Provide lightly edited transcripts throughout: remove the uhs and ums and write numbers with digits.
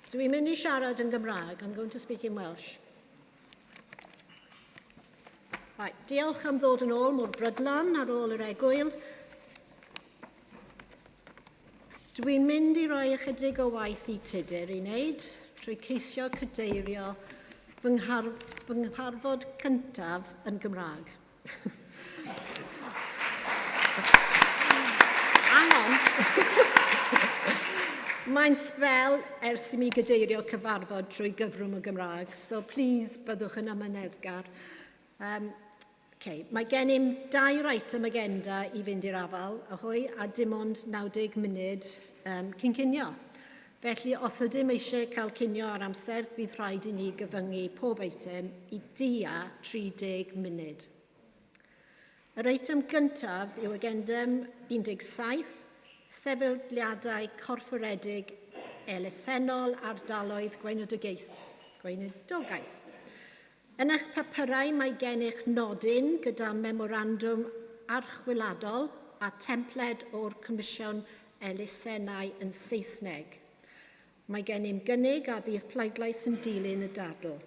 Dwi'n mynd I siarad yn Gymraeg. I'm going to speak in Welsh. Right, diolch am ddod yn ôl mor brydlan ar ôl yr egwyl. Dwi'n mynd I roi ychydig o waith I tudur I wneud trwy ceisio cadeirio fy ngharfod cyntaf yn Gymraeg. Mae'n sbel ers I mi gadeirio cyfarfod trwy gyfrwng y Gymraeg, so please byddwch yn ymyneddgar. Mae gennym 2 item agenda I fynd i'r afal, ahoy, a dim ond 90 munud cyn cinio. Felly, os ydym eisiau cael cinio ar amser, bydd rhaid I ni gyfyngu pob eitem I dia 30 munud. Yr eitem gyntaf yw agendum 17, sefydliadau corfforedig elusennol ardaloedd gweinidogaeth. Yn eich papurau mae gennych nodyn gyda memorandwm archwiladol a templed o'r Comisiwn Elusennau yn Saesneg. Mae gennym gynnig a bydd pleidlais yn dilyn y dadl.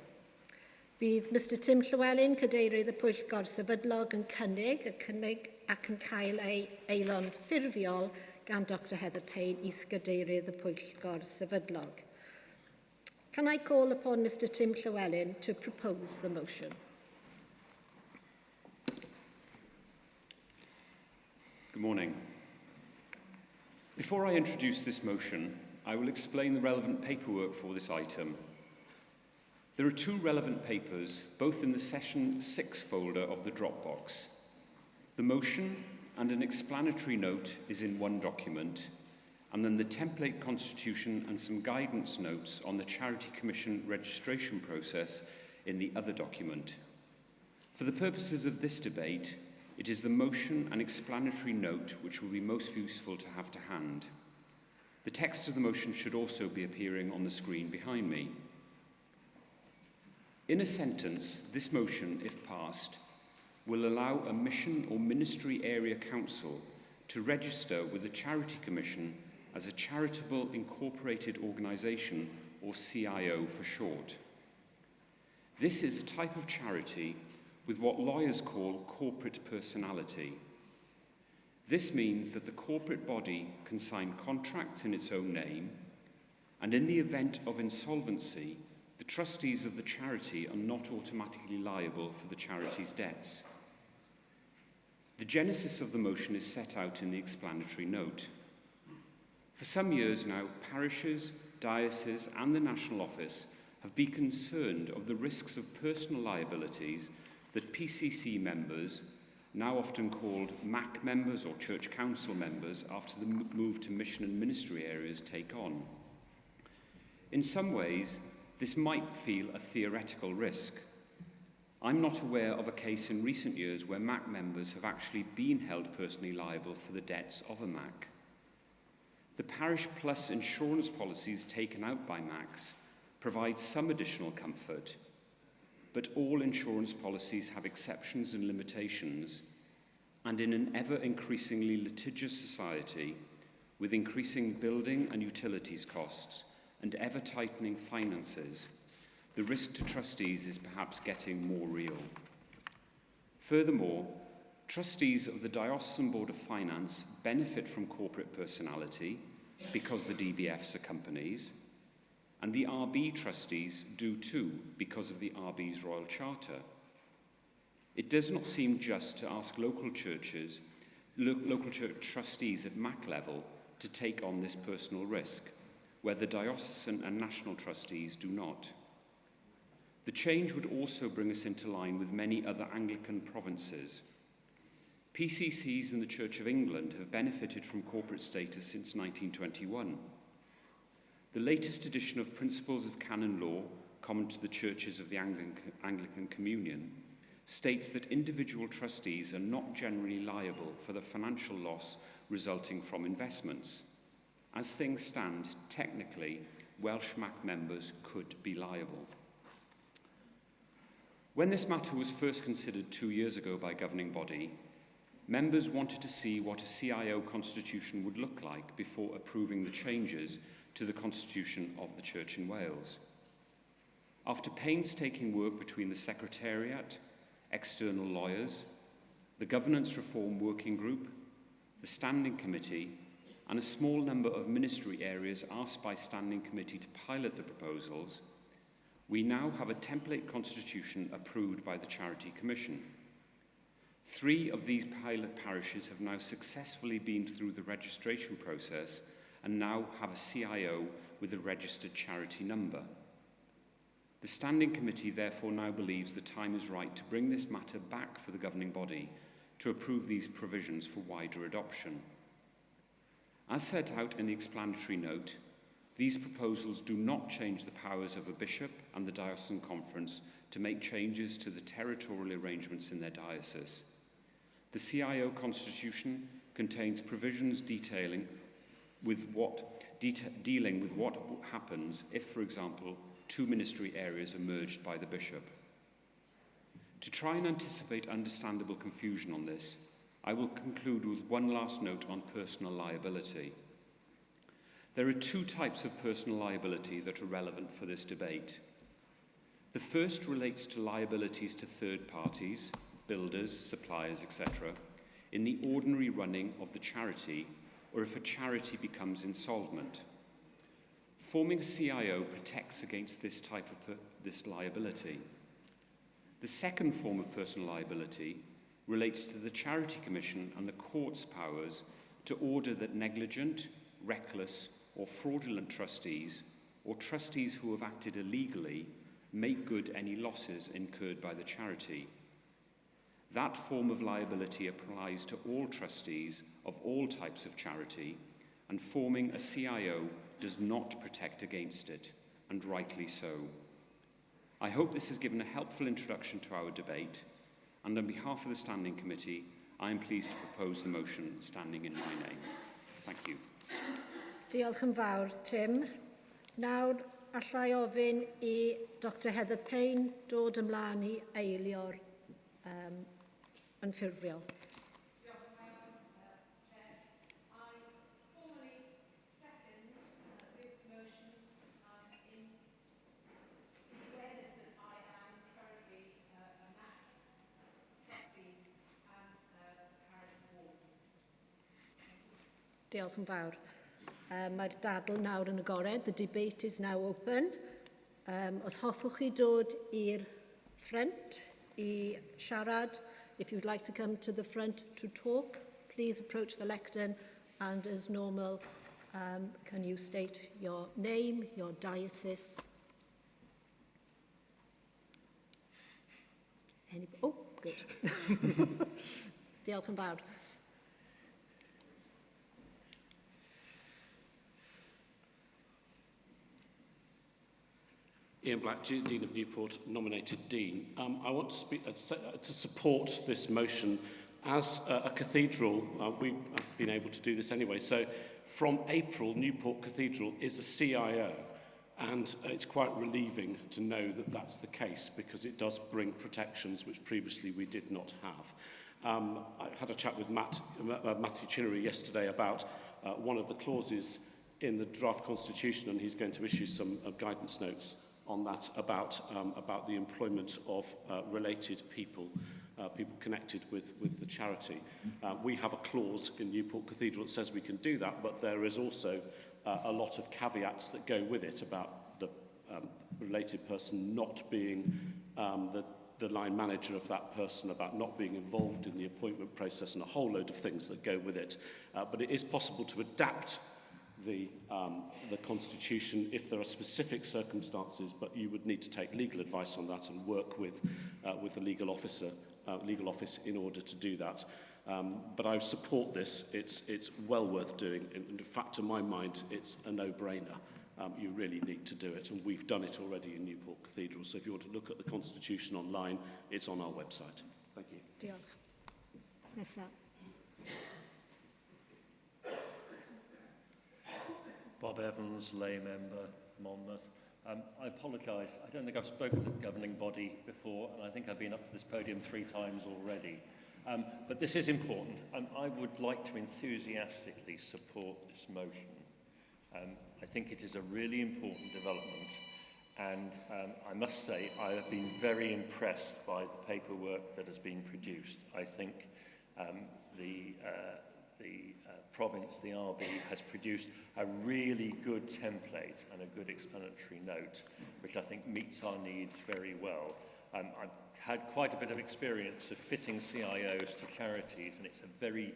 Bydd Mr Tim Llywelyn, cadeirydd y Pwyllgor Sefydlog, yn cynnig ac yn cael ei eilon ffurfiol gan Dr Heather Payne, is-gadeirydd y Pwyllgor Sefydlog. Can I call upon Mr Tim Llywelyn to propose the motion? Good morning. Before I introduce this motion, I will explain the relevant paperwork for this item. There are 2 relevant papers, both in the Session 6 folder of the Dropbox. The motion and an explanatory note is in one document, and then the template constitution and some guidance notes on the Charity Commission registration process in the other document. For the purposes of this debate, it is the motion and explanatory note which will be most useful to have to hand. The text of the motion should also be appearing on the screen behind me. In a sentence, this motion, if passed, will allow a mission or ministry area council to register with the Charity Commission as a charitable incorporated organisation, or CIO for short. This is a type of charity with what lawyers call corporate personality. This means that the corporate body can sign contracts in its own name, and in the event of insolvency, the trustees of the charity are not automatically liable for the charity's debts. The genesis of the motion is set out in the explanatory note. For some years now, parishes, dioceses and the National Office have been concerned of the risks of personal liabilities that PCC members, now often called MAC members or Church Council members after the move to mission and ministry areas, take on. In some ways, this might feel a theoretical risk. I'm not aware of a case in recent years where MAC members have actually been held personally liable for the debts of a MAC. The Parish Plus insurance policies taken out by MACs provide some additional comfort, but all insurance policies have exceptions and limitations, and in an ever-increasingly litigious society, with increasing building and utilities costs and ever-tightening finances, the risk to trustees is perhaps getting more real. Furthermore, trustees of the Diocesan Board of Finance benefit from corporate personality because the DBFs are companies, and the RB trustees do too because of the RB's Royal Charter. It does not seem just to ask local church trustees at MAC level to take on this personal risk, where the diocesan and national trustees do not. The change would also bring us into line with many other Anglican provinces. PCCs in the Church of England have benefited from corporate status since 1921. The latest edition of Principles of Canon Law, common to the churches of the Anglican Communion, states that individual trustees are not generally liable for the financial loss resulting from investments. As things stand, technically, Welsh MAC members could be liable. When this matter was first considered 2 years ago by governing body, members wanted to see what a CIO constitution would look like before approving the changes to the Constitution of the Church in Wales. After painstaking work between the Secretariat, external lawyers, the Governance Reform Working Group, the Standing Committee, and a small number of ministry areas asked by Standing Committee to pilot the proposals, we now have a template constitution approved by the Charity Commission. 3 of these pilot parishes have now successfully been through the registration process and now have a CIO with a registered charity number. The Standing Committee therefore now believes the time is right to bring this matter back for the governing body to approve these provisions for wider adoption. As set out in the explanatory note, these proposals do not change the powers of a bishop and the diocesan conference to make changes to the territorial arrangements in their diocese. The CIO constitution contains provisions dealing with what happens if, for example, 2 ministry areas are merged by the bishop. To try and anticipate understandable confusion on this, I will conclude with one last note on personal liability. There are 2 types of personal liability that are relevant for this debate. The first relates to liabilities to third parties, builders, suppliers, etc., in the ordinary running of the charity or if a charity becomes insolvent. Forming a CIO protects against this type of this liability. The second form of personal liability relates to the Charity Commission and the court's powers to order that negligent, reckless, or fraudulent trustees, or trustees who have acted illegally, make good any losses incurred by the charity. That form of liability applies to all trustees of all types of charity, and forming a CIO does not protect against it, and rightly so. I hope this has given a helpful introduction to our debate, and on behalf of the Standing Committee, I am pleased to propose the motion standing in my name. Thank you. Diolch yn fawr, Tim. Nawr, allai ofyn I Dr Heather Payne dod ymlaen I eilio'r yn ffurfiol. Diolch yn fawr. Mae'r dadl nawr yn agored. The debate is now open. Os hoffwch chi dod i'r ffront I siarad, if you'd like to come to the front to talk, please approach the lectern, and as normal, can you state your name, your diocese? Oh, good. Diolch yn fawr. Ian Black, Dean of Newport, nominated Dean. I want to speak to support this motion. As a cathedral, we've been able to do this anyway. So from April, Newport Cathedral is a CIO. And it's quite relieving to know that that's the case, because it does bring protections which previously we did not have. I had a chat with Matthew Chinnery yesterday about one of the clauses in the draft constitution, and he's going to issue some guidance notes on that about the employment of related people, people connected with the charity. We have a clause in Newport Cathedral that says we can do that, but there is also a lot of caveats that go with it about the related person not being the line manager of that person, about not being involved in the appointment process, and a whole load of things that go with it. But it is possible to adapt the Constitution if there are specific circumstances, but you would need to take legal advice on that and work with the legal office in order to do that. But I support this. It's well worth doing. In fact, to my mind, it's a no-brainer. You really need to do it, and we've done it already in Newport Cathedral. So if you want to look at the Constitution online, it's on our website. Thank you. Diolch. Nesa. Bob Evans, lay member, Monmouth. I apologise. I don't think I've spoken at the governing body before, and I think I've been up to this podium 3 times already. But this is important. I would like to enthusiastically support this motion. I think it is a really important development, and I must say I have been very impressed by the paperwork that has been produced. I think the province, the RB, has produced a really good template and a good explanatory note, which I think meets our needs very well. I've had quite a bit of experience of fitting CIOs to charities, and it's a very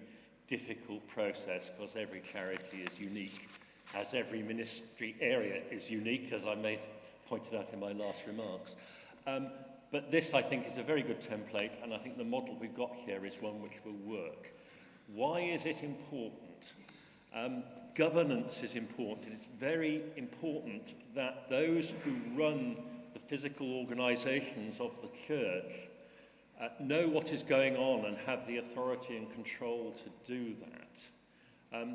difficult process because every charity is unique, as every ministry area is unique, as I pointed out in my last remarks. But this, I think, is a very good template, and I think the model we've got here is one which will work. Why is it important? Governance is important. It's very important that those who run the physical organisations of the church know what is going on and have the authority and control to do that.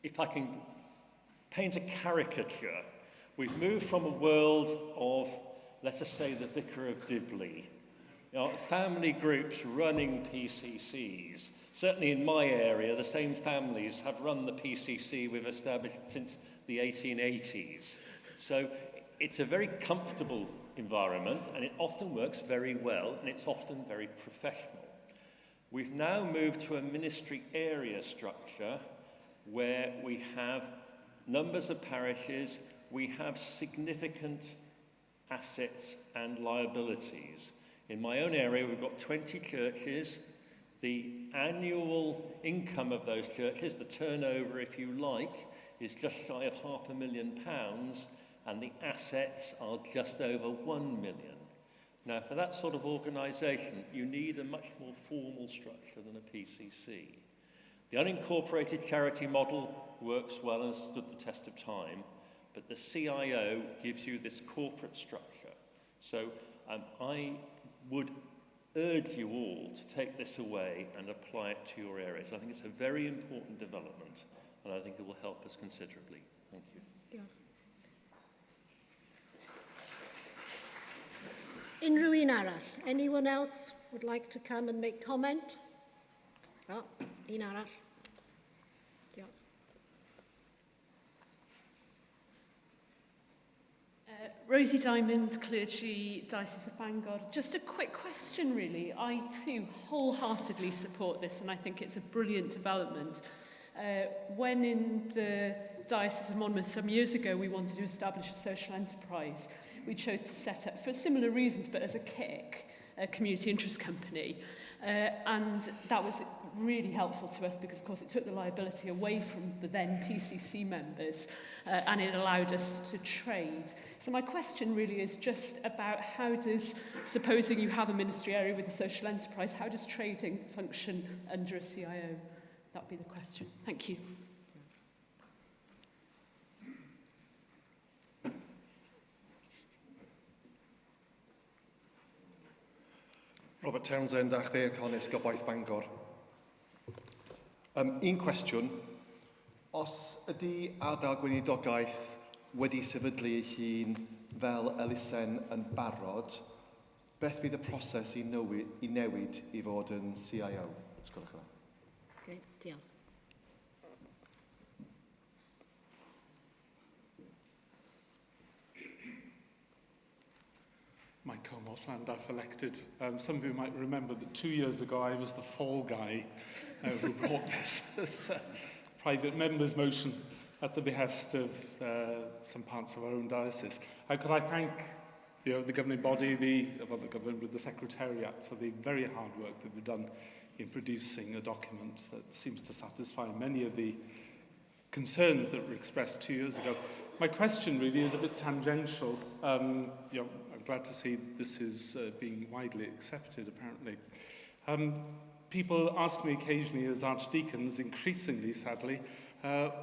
If I can paint a caricature, we've moved from a world of, let us say, the Vicar of Dibley, family groups running PCCs. Certainly in my area, the same families have run the PCC we've established since the 1880s. So it's a very comfortable environment, and it often works very well, and it's often very professional. We've now moved to a ministry area structure where we have numbers of parishes, we have significant assets and liabilities. In my own area, we've got 20 churches. The annual income of those churches, the turnover, if you like, is just shy of £500,000, and the assets are just over 1 million. Now, for that sort of organisation, you need a much more formal structure than a PCC. The unincorporated charity model works well and stood the test of time, but the CIO gives you this corporate structure. So I would urge you all to take this away and apply it to your areas. I think it's a very important development, and I think it will help us considerably. Thank you. Yeah. Unrhyw un arall? Anyone else would like to come and make comment? Oh, un arall. Yeah. Rosie Diamond, Clergy, Diocese of Bangor. Just a quick question, really. I, too, wholeheartedly support this, and I think it's a brilliant development. When in the Diocese of Monmouth some years ago we wanted to establish a social enterprise, we chose to set up, for similar reasons, but as a KIC, a community interest company. And that was really helpful to us because, of course, it took the liability away from the then PCC members and it allowed us to trade. So my question really is just about how does, supposing you have a ministry area with a social enterprise, how does trading function under a CIO? That would be the question. Thank you. Robert Townsend, Achau Conis, Gobaith Bangor. Un cwestiwn, os ydy ardal gweinidogaeth wedi sefydlu ei hun fel elusen yn barod, beth fydd y proses i newid i fod yn CIO? Okay, diolch. Mike Cornwall, Llandaff elected. Some of you might remember that 2 years ago I was the fall guy who brought this private members' motion at the behest of some parts of our own diocese. Could I thank the governing body, the government, the Secretariat for the very hard work that they've done in producing a document that seems to satisfy many of the concerns that were expressed 2 years ago. My question really is a bit tangential. I'm glad to see this is being widely accepted, apparently. People ask me occasionally as archdeacons, increasingly sadly,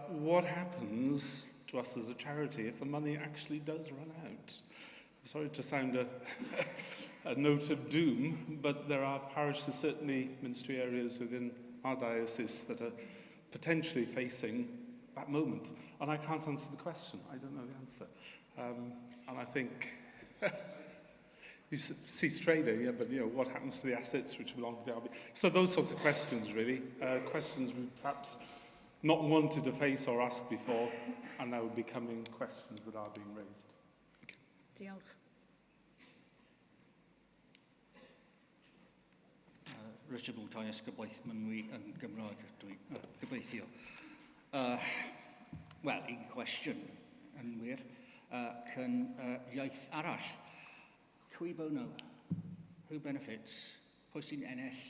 what happens to us as a charity if the money actually does run out? Sorry to sound a note of doom, but there are parishes, certainly ministry areas within our diocese, that are potentially facing that moment. And I can't answer the question. I don't know the answer. And I think you cease trading, yeah, but what happens to the assets which belong to the RB? So those sorts of questions, really. Questions we perhaps not wanted to face or ask before, and now becoming questions that are being raised. Diolch. Richard Mwtaias, gobeith mynwy yn Gymraeg, dwi'n gobeithio. Wel, un cwestiwn yn wir, ac yn iaith arall. Cwy bono? Who benefits? Pwy sy'n ennill?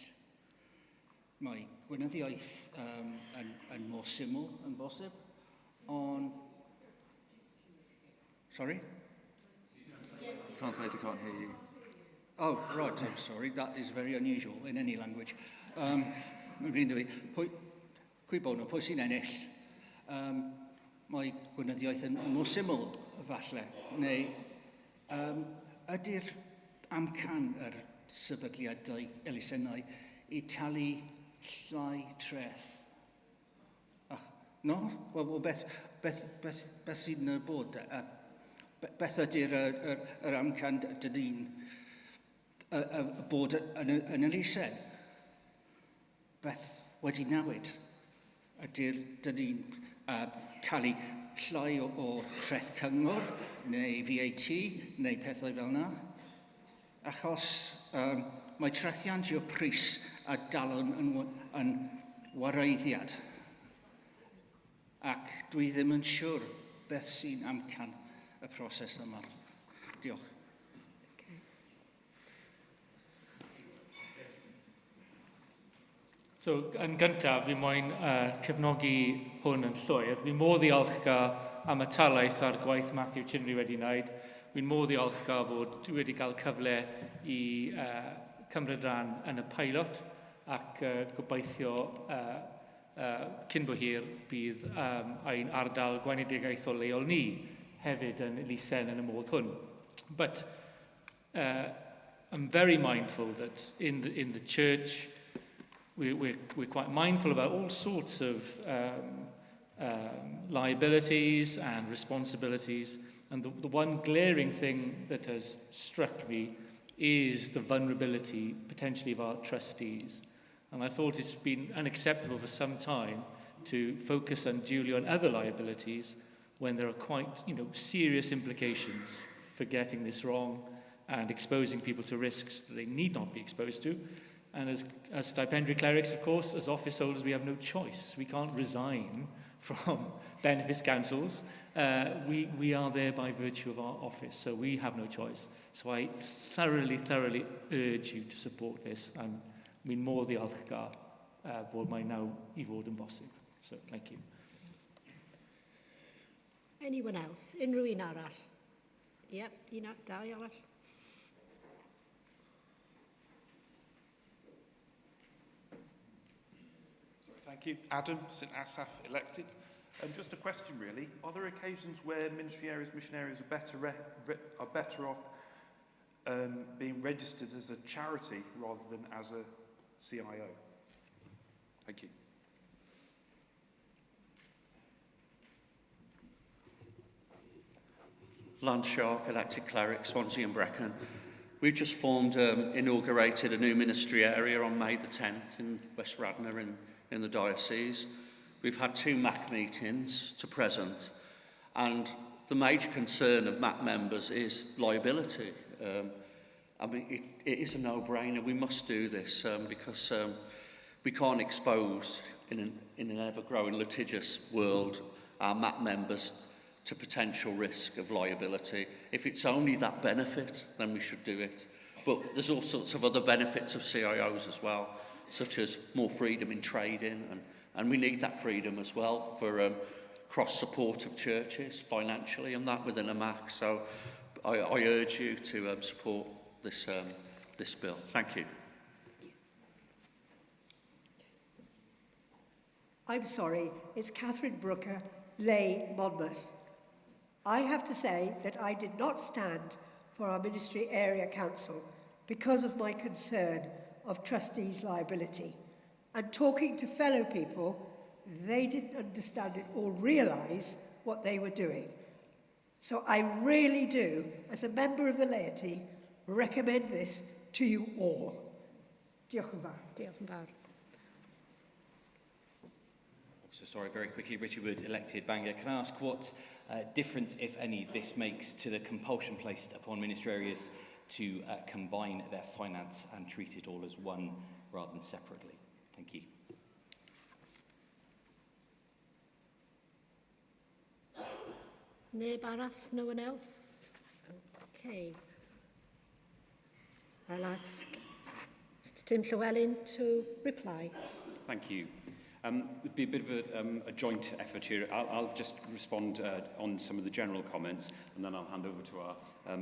Mae gweinyddiaeth yn mor syml yn bosib, ond... Sorry? Translator can't hear you. Oh, right, I'm sorry. That is very unusual in any language. Cwy bono, pwy sy'n ennill? Mae gweinyddiaeth yn mor syml, falle, neu ydy'r amcan yr sefydliadau elusennau i talu llai treth? No? Wel, beth sy'n bod? Beth ydy'r amcan dydyn bod yn elusen? Beth wedi newid? Ydy'r dydyn talu llai o treth cyngor, neu VAT, neu pethau fel yna? Achos mae trethiant yw'r pris a dalon yn wareiddiad. Ac dwi ddim yn siŵr beth sy'n amcan y proses yma. Diolch. So, yn gyntaf, fi moyn cefnogi hwn yn llwyr. Fi'n modd ddiolchgar am y talaeth a'r gwaith Matthew Chinry wedi wneud. Fi'n modd ddiolchgar bod dwi wedi cael cyfle i cymryd rhan yn y pilot ac gobeithio cyn bo hir bydd ein ardal gweiniddigaethol leol ni hefyd yn elusen yn y modd hwn. But I'm very mindful that in the church we're quite mindful about all sorts of liabilities and responsibilities. And the one glaring thing that has struck me is the vulnerability, potentially, of our trustees. And I thought it's been unacceptable for some time to focus unduly on other liabilities when there are quite, serious implications for getting this wrong and exposing people to risks that they need not be exposed to. And as stipendiary clerics, of course, as office holders, we have no choice. We can't resign from benefits councils. We are there by virtue of our office, so we have no choice. So I thoroughly urge you to support this. And mi'n modd ddiolchgar bod mae nawr I fod yn bosib. So, thank you. Anyone else? Unrhyw un arall? Yep, dau arall. Thank you. Adam, St Asaph elected. Just a question really. Are there occasions where ministry areas, mission areas are better off being registered as a charity rather than as a CIO? Thank you. Lance Sharp, elected cleric, Swansea and Brecon. We've just inaugurated a new ministry area on May the 10th in West Radnor in the diocese. We've had 2 MAC meetings to present, and the major concern of MAC members is liability. It is a no-brainer. We must do this because we can't expose, in an ever-growing litigious world, our MAC members to potential risk of liability. If it's only that benefit, then we should do it. But there's all sorts of other benefits of CIOs as well, such as more freedom in trading, and we need that freedom as well for cross-support of churches financially, and that within a MAC. So I urge you to support this bill. Thank you. I'm sorry, it's Catherine Brooker, Lay, Monmouth. I have to say that I did not stand for our Ministry Area Council because of my concern of trustees' liability. And talking to fellow people, they didn't understand it or realise what they were doing. So I really do, as a member of the laity, recommend this to you all. Diolch yn fawr. Diolch yn fawr. So sorry, very quickly, Richard Wood, elected Bangor. Can I ask what difference, if any, this makes to the compulsion placed upon ministry areas to combine their finance and treat it all as one rather than separately? Thank you. Neb arall? No one else? Okay. I'll ask Mr Tim Llywelyn to reply. Thank you. It'd be a bit of a joint effort here. I'll just respond on some of the general comments, and then I'll hand over to our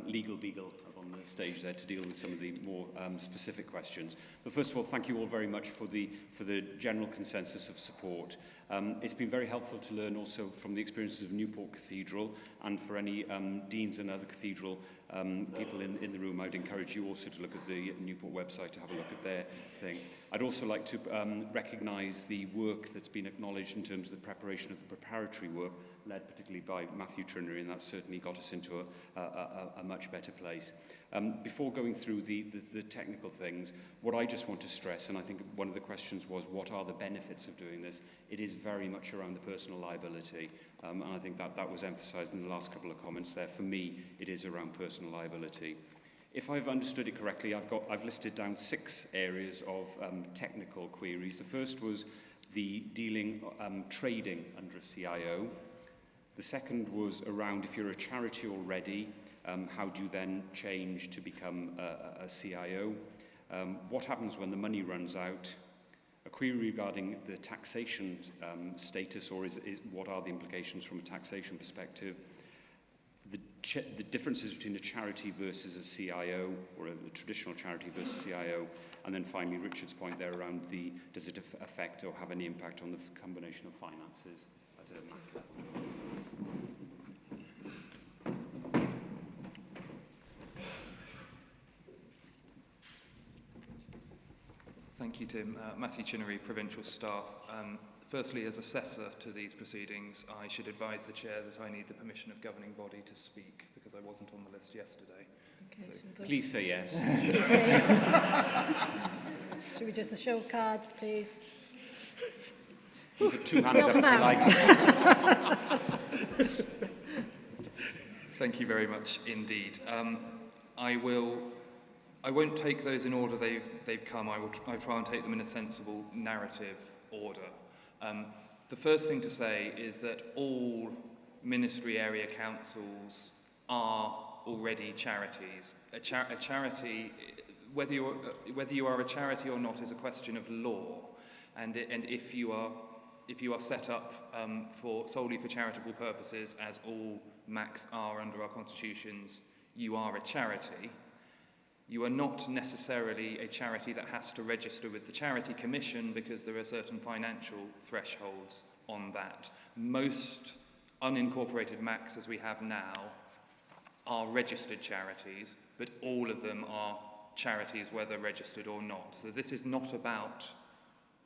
legal beagle up on the stage there to deal with some of the more specific questions. But first of all, thank you all very much for the general consensus of support. It's been very helpful to learn also from the experiences of Newport Cathedral, and for any deans and other cathedral people in the room, I'd encourage you also to look at the Newport website to have a look at their thing. I'd also like to recognise the work that's been acknowledged in terms of the preparation of the preparatory work, led particularly by Matthew Trinnery, and that certainly got us into a much better place. Before going through the technical things, what I just want to stress, and I think one of the questions was, what are the benefits of doing this? It is very much around the personal liability, and I think that was emphasised in the last couple of comments there. For me, it is around personal liability. If I've understood it correctly, I've listed down 6 areas of technical queries. The first was the trading under a CIO. The second was around, if you're a charity already, how do you then change to become a CIO? What happens when the money runs out? A query regarding the taxation status, or what are the implications from a taxation perspective? The differences between a charity versus a CIO, or a traditional charity versus CIO, and then finally Richard's point there around does it affect or have any impact on the combination of finances at a MAC level? Thank you, Tim. Matthew Chinnery, Provincial Staff. Firstly, as assessor to these proceedings, I should advise the Chair that I need the permission of governing body to speak, because I wasn't on the list yesterday. Okay, So please say yes. Please say yes. Should we just a show of cards, please? You put 2 hands up if you like. Thank you very much indeed. I won't take those in order they've come. I'll try and take them in a sensible narrative order. The first thing to say is that all ministry area councils are already charities. A charity, whether you are a charity or not, is a question of law. And if you are set up solely for charitable purposes, as all MACs are under our constitutions, you are a charity. You are not necessarily a charity that has to register with the Charity Commission, because there are certain financial thresholds on that. Most unincorporated MACs, as we have now, are registered charities, but all of them are charities whether registered or not. So this is not about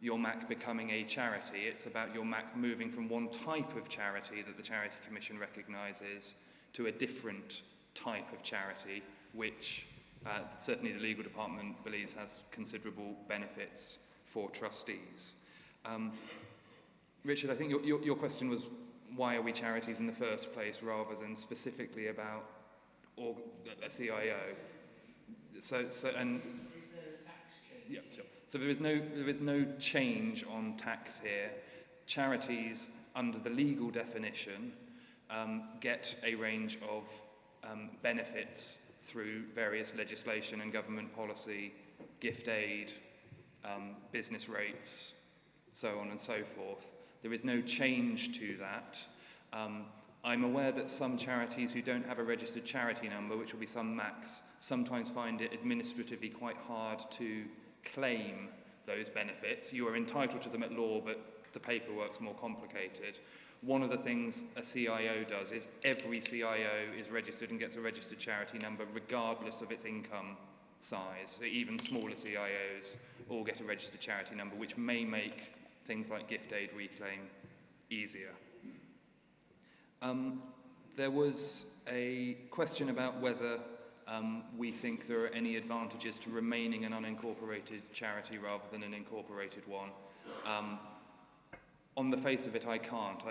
your MAC becoming a charity, it's about your MAC moving from one type of charity that the Charity Commission recognises to a different type of charity, which certainly the legal department believes has considerable benefits for trustees. Richard, I think your question was, why are we charities in the first place, rather than specifically about a CIO. So there is no change on tax here. Charities, under the legal definition, get a range of benefits through various legislation and government policy, gift aid, business rates, so on and so forth. There is no change to that. I'm aware that some charities who don't have a registered charity number, which will be some MACs, sometimes find it administratively quite hard to claim those benefits. You are entitled to them at law, but the paperwork's more complicated. One of the things a CIO does is every CIO is registered and gets a registered charity number regardless of its income size. So even smaller CIOs all get a registered charity number, which may make things like gift aid reclaim easier. There was a question about whether we think there are any advantages to remaining an unincorporated charity rather than an incorporated one. on the face of it, I can't.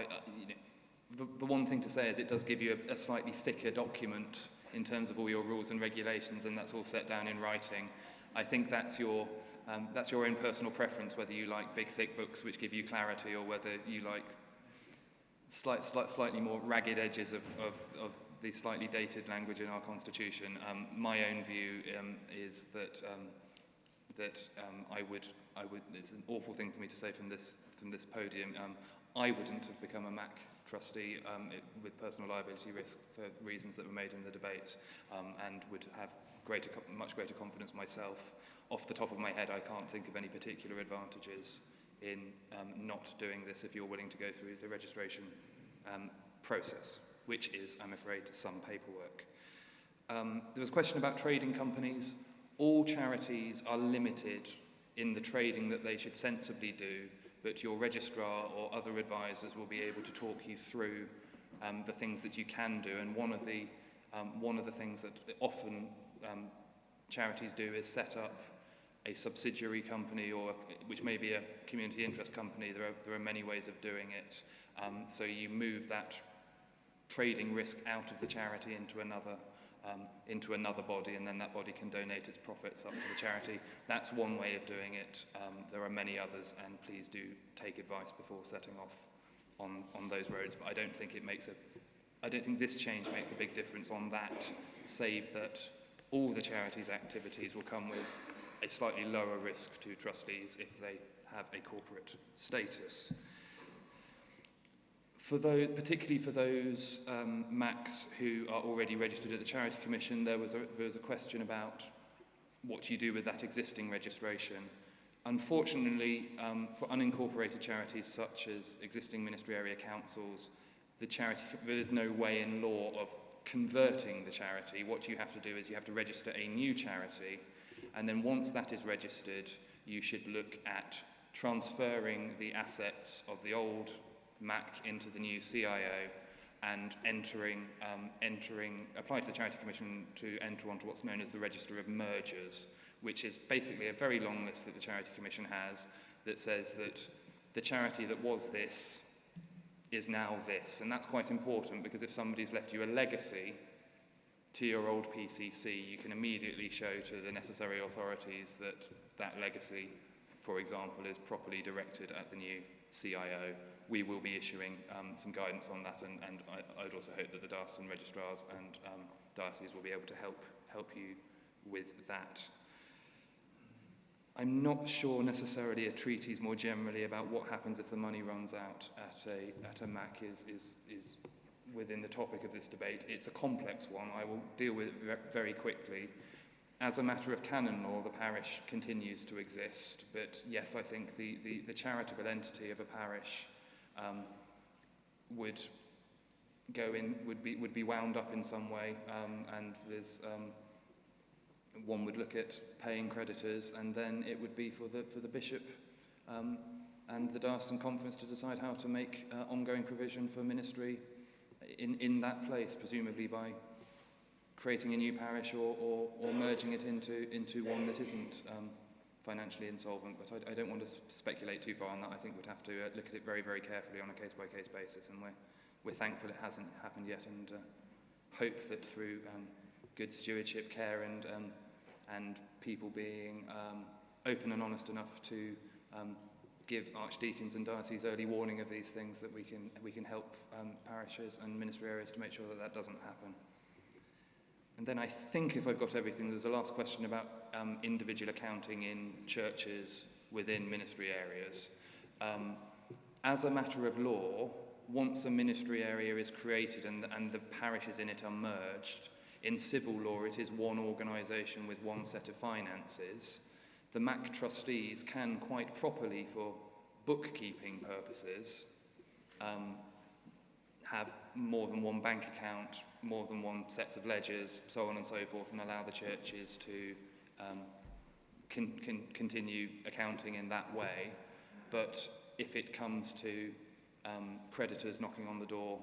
The one thing to say is it does give you a slightly thicker document in terms of all your rules and regulations, and that's all set down in writing. I think that's your own personal preference, whether you like big, thick books which give you clarity, or whether you like slightly more ragged edges of the slightly dated language in our constitution. My own view is that I would. It's an awful thing for me to say from this podium. I wouldn't have become a MAC trustee with personal liability risk for reasons that were made in the debate, and would have much greater confidence myself. Off the top of my head, I can't think of any particular advantages in not doing this if you're willing to go through the registration process, which is, I'm afraid, some paperwork. There was a question about trading companies. All charities are limited in the trading that they should sensibly do, but your registrar or other advisors will be able to talk you through the things that you can do. And one of the things that often charities do is set up a subsidiary company, or which may be a community interest company. There are many ways of doing it. So you move that trading risk out of the charity into another body, and then that body can donate its profits up to the charity. That's one way of doing it. There are many others, and please do take advice before setting off on those roads. But I don't think this change makes a big difference on that, save that all the charity's activities will come with a slightly lower risk to trustees if they have a corporate status. Particularly for those MACs who are already registered at the Charity Commission, there was a question about what you do with that existing registration. Unfortunately, for unincorporated charities such as existing ministry area councils, there is no way in law of converting the charity. What you have to do is you have to register a new charity, and then once that is registered, you should look at transferring the assets of the old MAC into the new CIO and apply to the Charity Commission to enter onto what's known as the Register of Mergers, which is basically a very long list that the Charity Commission has that says that the charity that was this is now this. And that's quite important, because if somebody's left you a legacy to your old PCC, you can immediately show to the necessary authorities that that legacy, for example, is properly directed at the new CIO. We will be issuing some guidance on that, and I'd also hope that the diocesan registrars and dioceses will be able to help you with that. I'm not sure necessarily a treatise more generally about what happens if the money runs out at a MAC is within the topic of this debate. It's a complex one. I will deal with it very quickly. As a matter of canon law, the parish continues to exist, but yes, I think the charitable entity of a parish would be wound up in some way, and there's one would look at paying creditors, and then it would be for the bishop and the diocesan conference to decide how to make ongoing provision for ministry in that place, presumably by creating a new parish or merging it into one that isn't financially insolvent. But I don't want to speculate too far on that. I think we'd have to look at it very, very carefully on a case-by-case basis, and we're thankful it hasn't happened yet, and hope that through good stewardship, care, and people being open and honest enough to give archdeacons and dioceses early warning of these things, that we can help parishes and ministry areas to make sure that doesn't happen. And then I think, if I've got everything, there's a last question about individual accounting in churches within ministry areas. As a matter of law, once a ministry area is created and the parishes in it are merged, in civil law it is one organisation with one set of finances. The MAC trustees can quite properly, for bookkeeping purposes, have more than one bank account, more than one sets of ledgers, so on and so forth, and allow the churches to continue accounting in that way. But if it comes to creditors knocking on the door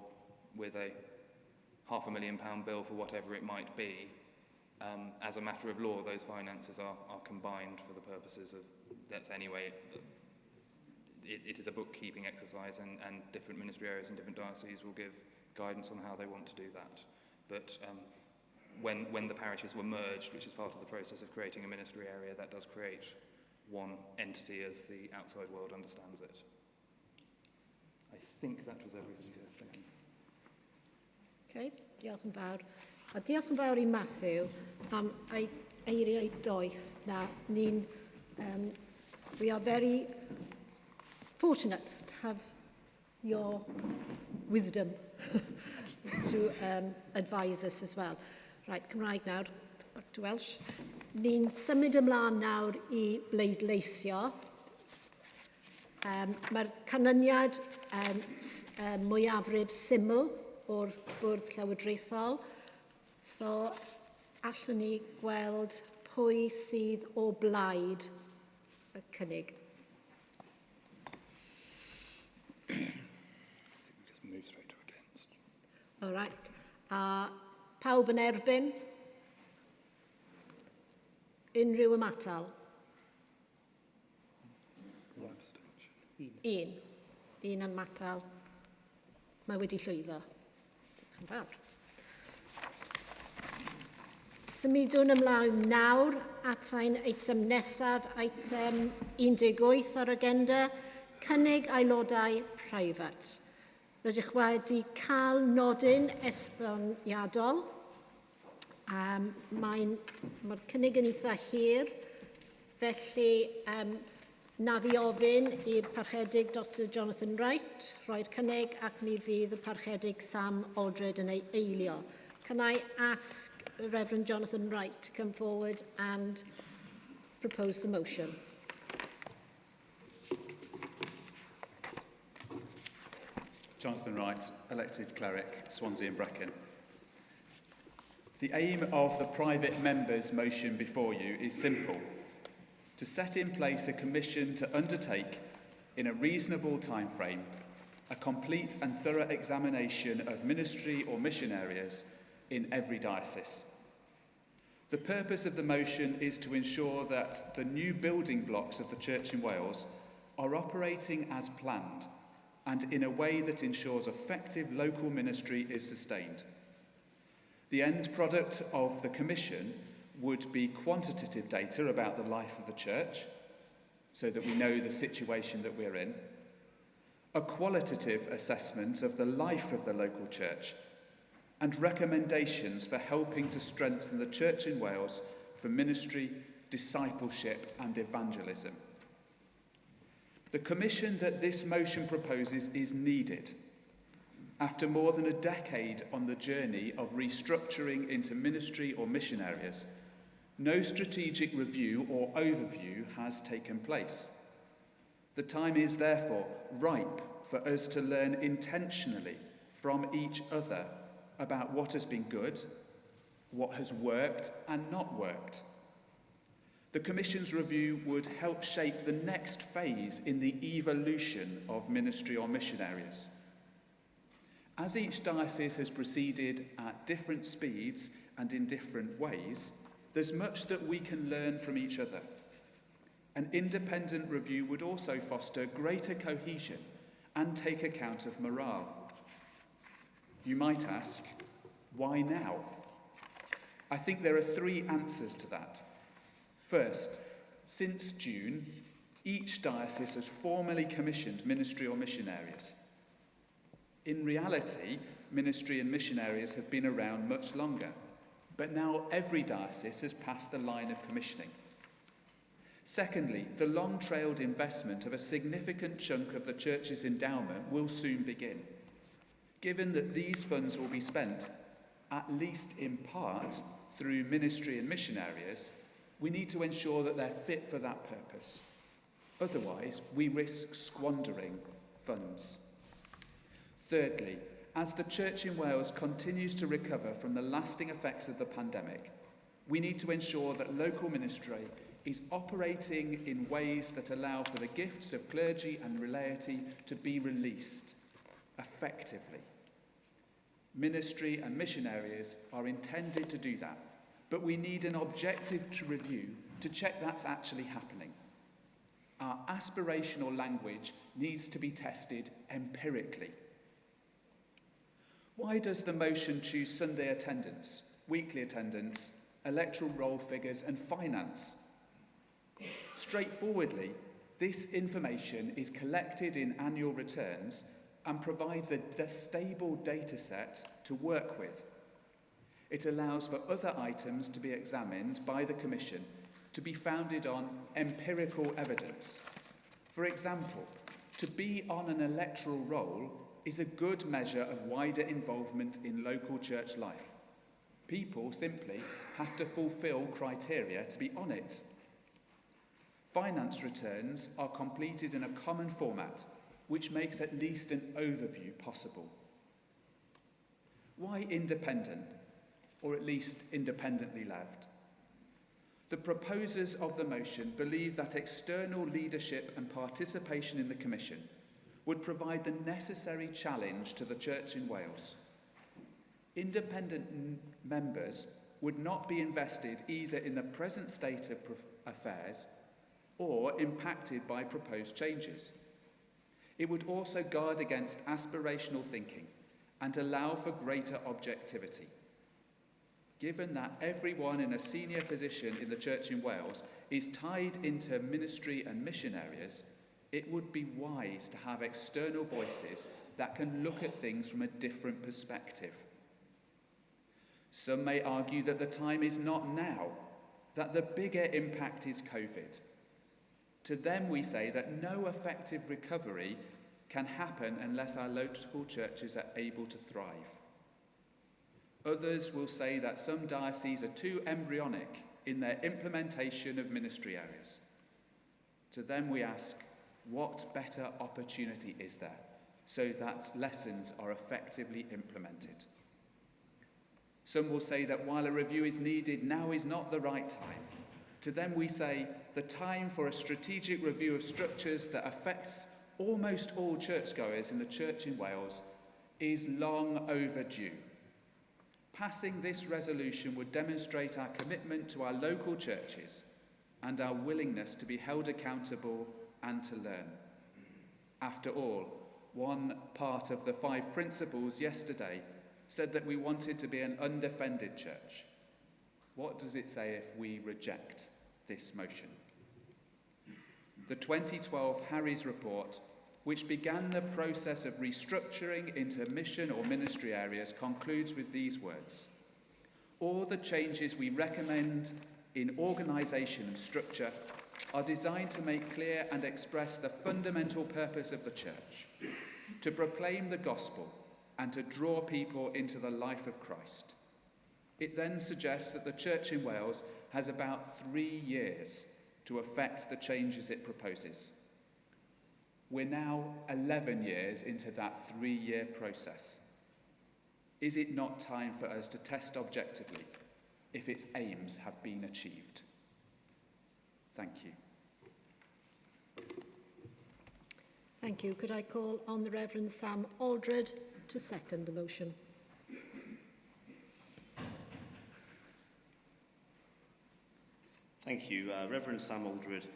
with a £500,000 bill for whatever it might be, as a matter of law, those finances are combined for the purposes of, that's anyway, it is a bookkeeping exercise, and different ministry areas and different dioceses will give guidance on how they want to do that. But when the parishes were merged, which is part of the process of creating a ministry area, that does create one entity as the outside world understands it. I think that was everything. Thank you. Okay, diolch yn fawr. A diolch yn fawr I Matthew am ei eiriau doeth na we are very fortunate to have your wisdom to advise us as well. Right, Cymraeg nawr, back to Welsh. Ni'n symud ymlaen nawr I bleidleisio. Mae'r canlyniad mwyafrif syml o'r bwrdd llywodraethol. So, allwn ni gweld pwy sydd o blaid y cynnig. Just move straight to against. All right. Pawb yn erbyn? Unrhyw ymatal? Un. Un yn matal. Mae wedi llwyddo. Diolch yn fawr. Symudwn ymlaen nawr at ein eitem nesaf, eitem 18 o'r agenda, cynnig aelodau preifat. Rydych wedi cael nodyn esboniadol. Mae'r cynnig yn eitha hir, felly na fi ofyn i'r parchedig Dr Jonathan Wright roi'r cynnig ac mi fydd y parchedig Sam Aldred yn ei eilio. Can I ask Reverend Jonathan Wright to come forward and propose the motion? Jonathan Wright, elected cleric, Swansea and Brecon. The aim of the private member's motion before you is simple: to set in place a commission to undertake, in a reasonable time frame, a complete and thorough examination of ministry or mission areas in every diocese. The purpose of the motion is to ensure that the new building blocks of the Church in Wales are operating as planned and in a way that ensures effective local ministry is sustained. The end product of the commission would be quantitative data about the life of the Church, so that we know the situation that we're in, a qualitative assessment of the life of the local Church, and recommendations for helping to strengthen the Church in Wales for ministry, discipleship and evangelism. The commission that this motion proposes is needed. After more than a decade on the journey of restructuring into ministry or mission areas, no strategic review or overview has taken place. The time is therefore ripe for us to learn intentionally from each other about what has been good, what has worked and not worked. The Commission's review would help shape the next phase in the evolution of ministry or mission areas. As each diocese has proceeded at different speeds and in different ways, there's much that we can learn from each other. An independent review would also foster greater cohesion and take account of morale. You might ask, why now? I think there are three answers to that. First, since June, each diocese has formally commissioned ministry or mission areas. In reality, ministry and mission areas have been around much longer, but now every diocese has passed the line of commissioning. Secondly, the long-trailed investment of a significant chunk of the Church's endowment will soon begin. Given that these funds will be spent, at least in part, through ministry and mission areas, we need to ensure that they're fit for that purpose. Otherwise, we risk squandering funds. Thirdly, as the Church in Wales continues to recover from the lasting effects of the pandemic, we need to ensure that local ministry is operating in ways that allow for the gifts of clergy and laity to be released effectively. Ministry and mission areas are intended to do that, but we need an objective review to check that's actually happening. Our aspirational language needs to be tested empirically. Why does the motion choose Sunday attendance, weekly attendance, electoral roll figures and finance? Straightforwardly, this information is collected in annual returns and provides a stable data set to work with. It allows for other items to be examined by the Commission to be founded on empirical evidence. For example, to be on an electoral roll is a good measure of wider involvement in local church life. People simply have to fulfil criteria to be on it. Finance returns are completed in a common format, which makes at least an overview possible. Why independent, or at least independently led? The proposers of the motion believe that external leadership and participation in the Commission would provide the necessary challenge to the Church in Wales. Independent members would not be invested either in the present state of affairs or impacted by proposed changes. It would also guard against aspirational thinking and allow for greater objectivity. Given that everyone in a senior position in the Church in Wales is tied into ministry and mission areas, it would be wise to have external voices that can look at things from a different perspective. Some may argue that the time is not now, that the bigger impact is COVID. To them we say that no effective recovery can happen unless our local churches are able to thrive. Others will say that some dioceses are too embryonic in their implementation of ministry areas. To them we ask, what better opportunity is there so that lessons are effectively implemented? Some will say that while a review is needed, now is not the right time. To them we say, the time for a strategic review of structures that affects almost all churchgoers in the Church in Wales is long overdue. Passing this resolution would demonstrate our commitment to our local churches and our willingness to be held accountable and to learn. After all, one part of the 5 principles yesterday said that we wanted to be an undefended church. What does it say if we reject this motion? The 2012 Harries report, which began the process of restructuring into mission or ministry areas, concludes with these words: all the changes we recommend in organisation and structure are designed to make clear and express the fundamental purpose of the church, to proclaim the gospel and to draw people into the life of Christ. It then suggests that the Church in Wales has about 3 years to effect the changes it proposes. We're now 11 years into that 3-year process. Is it not time for us to test objectively if its aims have been achieved? Thank you. Thank you. Could I call on the Reverend Sam Aldred to second the motion? Thank you. Reverend Sam Aldred,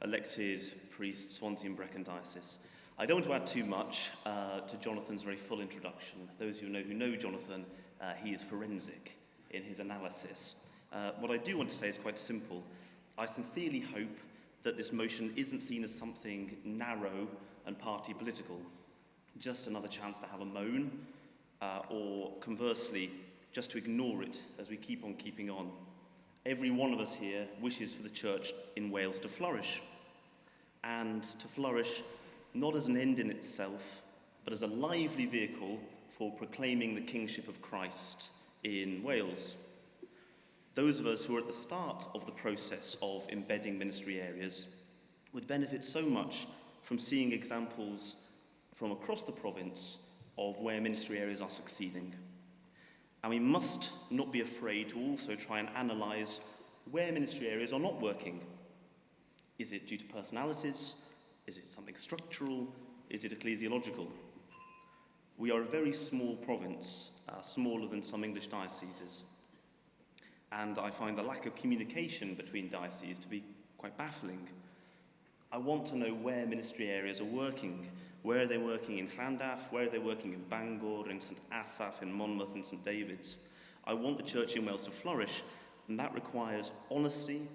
elected priest, Swansea and Brecon Diocese. I don't want to add too much to Jonathan's very full introduction. Those who know Jonathan, he is forensic in his analysis. What I do want to say is quite simple. I sincerely hope that this motion isn't seen as something narrow and party political, just another chance to have a moan, or conversely, just to ignore it as we keep on keeping on. Every one of us here wishes for the Church in Wales to flourish, and to flourish not as an end in itself, but as a lively vehicle for proclaiming the kingship of Christ in Wales. Those of us who are at the start of the process of embedding ministry areas would benefit so much from seeing examples from across the province of where ministry areas are succeeding. And we must not be afraid to also try and analyse where ministry areas are not working. Is it due to personalities? Is it something structural? Is it ecclesiological? We are a very small province, smaller than some English dioceses. And I find the lack of communication between dioceses to be quite baffling. I want to know where ministry areas are working. Where are they working in Llandaff? Where are they working in Bangor, in St Asaph, in Monmouth, and St David's? I want the church in Wales to flourish, and that requires honesty,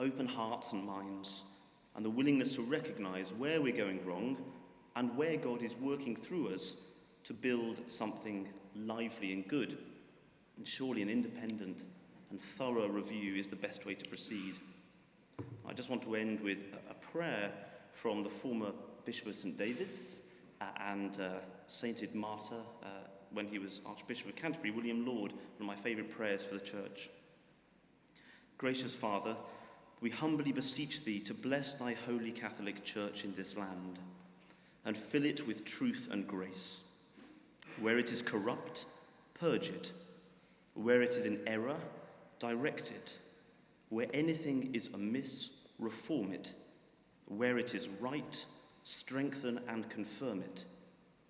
open hearts and minds, and the willingness to recognise where we're going wrong and where God is working through us to build something lively and good. And surely an independent and thorough review is the best way to proceed. I just want to end with a prayer from the former Bishop of St David's and sainted martyr when he was Archbishop of Canterbury, William Laud, one of my favourite prayers for the church. Gracious Father, we humbly beseech thee to bless thy holy Catholic Church in this land and fill it with truth and grace. Where it is corrupt, purge it. Where it is in error, direct it. Where anything is amiss, reform it. Where it is right, strengthen and confirm it.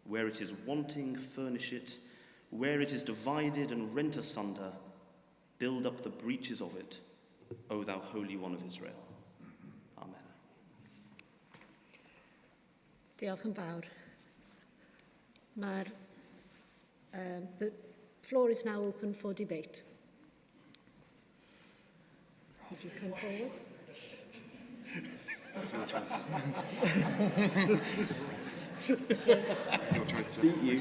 Where it is wanting, furnish it. Where it is divided and rent asunder, build up the breaches of it, O thou Holy One of Israel. Amen. Diolch yn fawr. The floor is now open for debate. Would you come forward? Your choice, John. Beat you.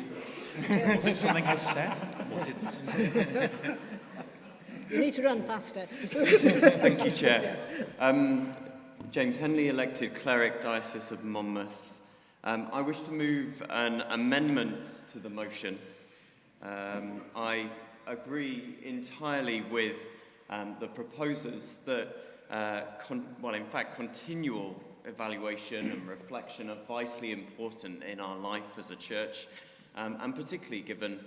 Was it something I said or didn't? You need to run faster. Thank you, Chair. James Henley, elected cleric, Diocese of Monmouth. I wish to move an amendment to the motion. I agree entirely with the proposers that, in fact, continual evaluation and reflection are vitally important in our life as a church, and particularly given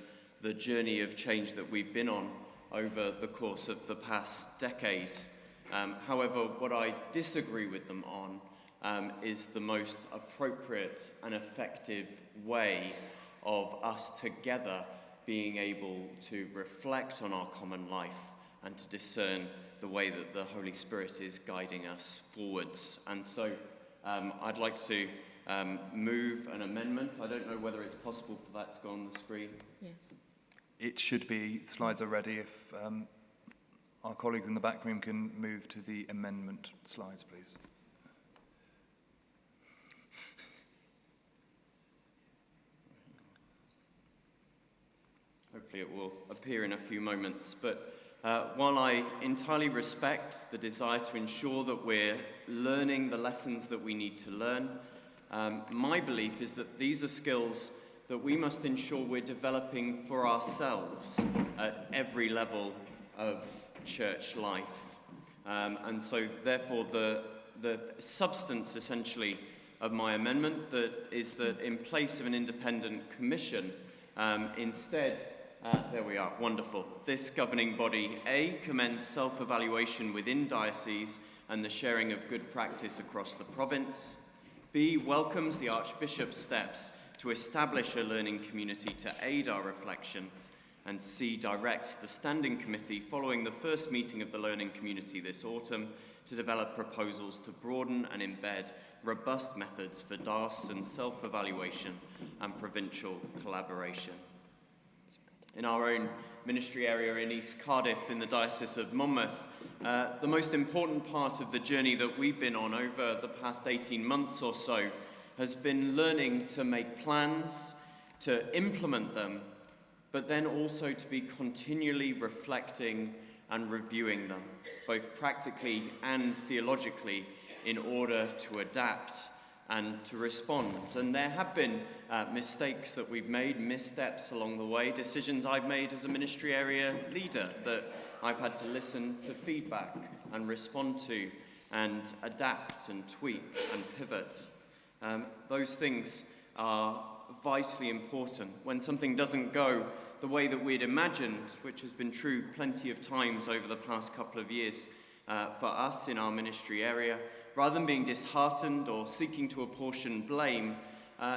the journey of change that we've been on over the course of the past decade. However, what I disagree with them on is the most appropriate and effective way of us together being able to reflect on our common life and to discern the way that the Holy Spirit is guiding us forwards. And so I'd like to move an amendment. I don't know whether it's possible for that to go on the screen. Yes. It should be. Slides are ready. If our colleagues in the back room can move to the amendment slides, please. Hopefully it will appear in a few moments. But while I entirely respect the desire to ensure that we're learning the lessons that we need to learn, my belief is that these are skills that we must ensure we're developing for ourselves at every level of church life. And so, therefore, the substance, essentially, of my amendment is that in place of an independent commission, instead, there we are, wonderful. This governing body, A, commends self-evaluation within dioceses and the sharing of good practice across the province. B, welcomes the Archbishop's steps to establish a learning community to aid our reflection. And C, directs the Standing Committee, following the first meeting of the learning community this autumn, to develop proposals to broaden and embed robust methods for diocesan self-evaluation and provincial collaboration. In our own ministry area in East Cardiff, in the Diocese of Monmouth, the most important part of the journey that we've been on over the past 18 months or so has been learning to make plans, to implement them, but then also to be continually reflecting and reviewing them, both practically and theologically, in order to adapt and to respond. And there have been mistakes that we've made, missteps along the way, decisions I've made as a ministry area leader that I've had to listen to feedback and respond to and adapt and tweak and pivot. Those things are vitally important. When something doesn't go the way that we'd imagined, which has been true plenty of times over the past couple of years for us in our ministry area, rather than being disheartened or seeking to apportion blame,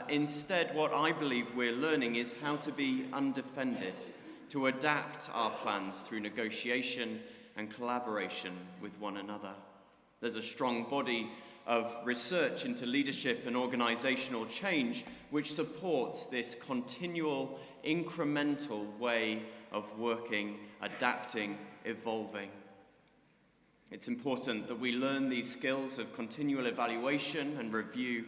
instead what I believe we're learning is how to be undefended, to adapt our plans through negotiation and collaboration with one another. There's a strong body of research into leadership and organisational change, which supports this continual, incremental way of working, adapting, evolving. It's important that we learn these skills of continual evaluation and review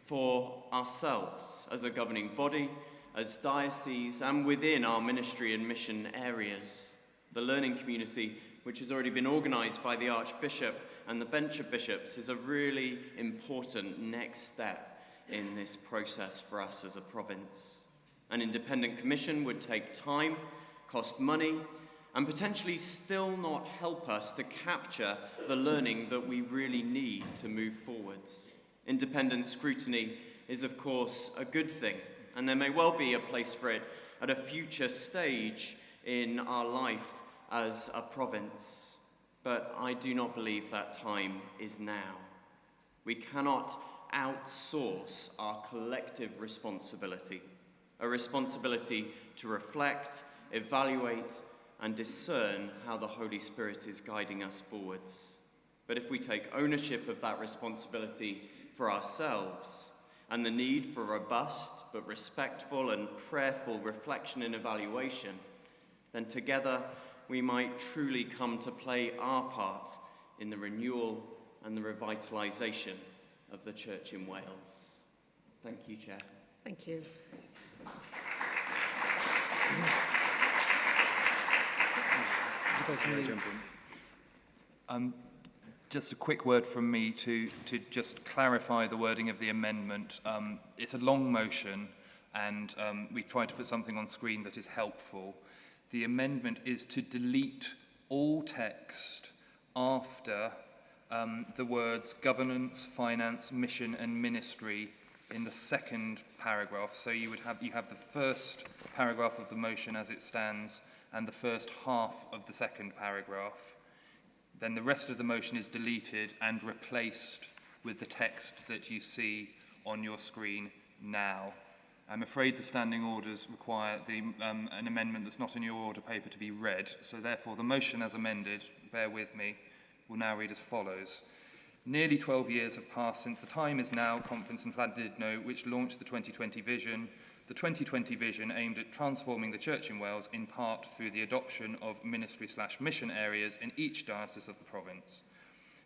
for ourselves as a governing body, as dioceses, and within our ministry and mission areas. The learning community, which has already been organised by the Archbishop and the bench of bishops, is a really important next step in this process for us as a province. An independent commission would take time, cost money, and potentially still not help us to capture the learning that we really need to move forwards. Independent scrutiny is, of course, a good thing, and there may well be a place for it at a future stage in our life as a province. But I do not believe that time is now. We cannot outsource our collective responsibility, a responsibility to reflect, evaluate, and discern how the Holy Spirit is guiding us forwards. But if we take ownership of that responsibility for ourselves and the need for robust but respectful and prayerful reflection and evaluation, then together we might truly come to play our part in the renewal and the revitalisation of the Church in Wales. Thank you, Chair. Thank you. Just a quick word from me to just clarify the wording of the amendment. It's a long motion, and we tried to put something on screen that is helpful. The amendment is to delete all text after the words governance, finance, mission, and ministry in the second paragraph. So you have the first paragraph of the motion as it stands, and the first half of the second paragraph. Then the rest of the motion is deleted and replaced with the text that you see on your screen now. I'm afraid the standing orders require an amendment that's not in your order paper to be read, so therefore the motion as amended, bear with me, will now read as follows. Nearly 12 years have passed since the Time Is Now conference in Llandudno, which launched the 2020 vision. The 2020 vision aimed at transforming the Church in Wales in part through the adoption of ministry/mission areas in each diocese of the province.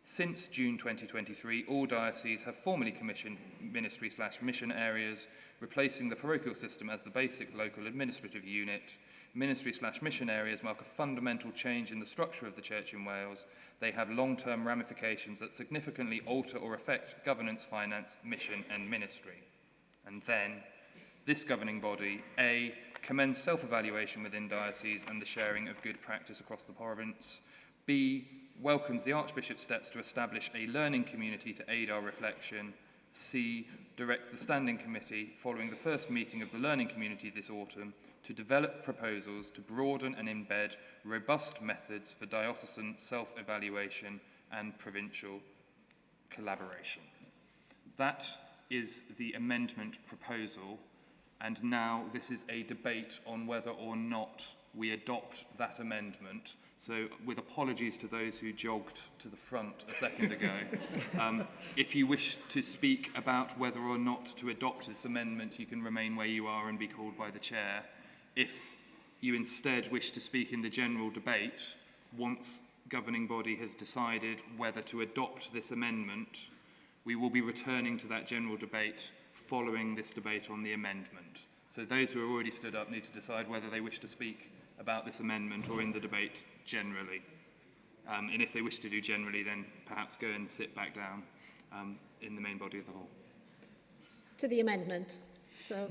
Since June 2023, all dioceses have formally commissioned ministry/mission areas, replacing the parochial system as the basic local administrative unit. Ministry/mission areas mark a fundamental change in the structure of the Church in Wales. They have long-term ramifications that significantly alter or affect governance, finance, mission and ministry. And then, this governing body, A, commends self-evaluation within dioceses and the sharing of good practice across the province. B, welcomes the Archbishop's steps to establish a learning community to aid our reflection. C, directs the Standing Committee, following the first meeting of the learning community this autumn, to develop proposals to broaden and embed robust methods for diocesan self-evaluation and provincial collaboration. That is the amendment proposal. And now this is a debate on whether or not we adopt that amendment. So with apologies to those who jogged to the front a second ago, if you wish to speak about whether or not to adopt this amendment, you can remain where you are and be called by the chair. If you instead wish to speak in the general debate, once governing body has decided whether to adopt this amendment, we will be returning to that general debate following this debate on the amendment. So those who are already stood up need to decide whether they wish to speak about this amendment or in the debate generally. And if they wish to do generally, then perhaps go and sit back down in the main body of the hall. To the amendment. So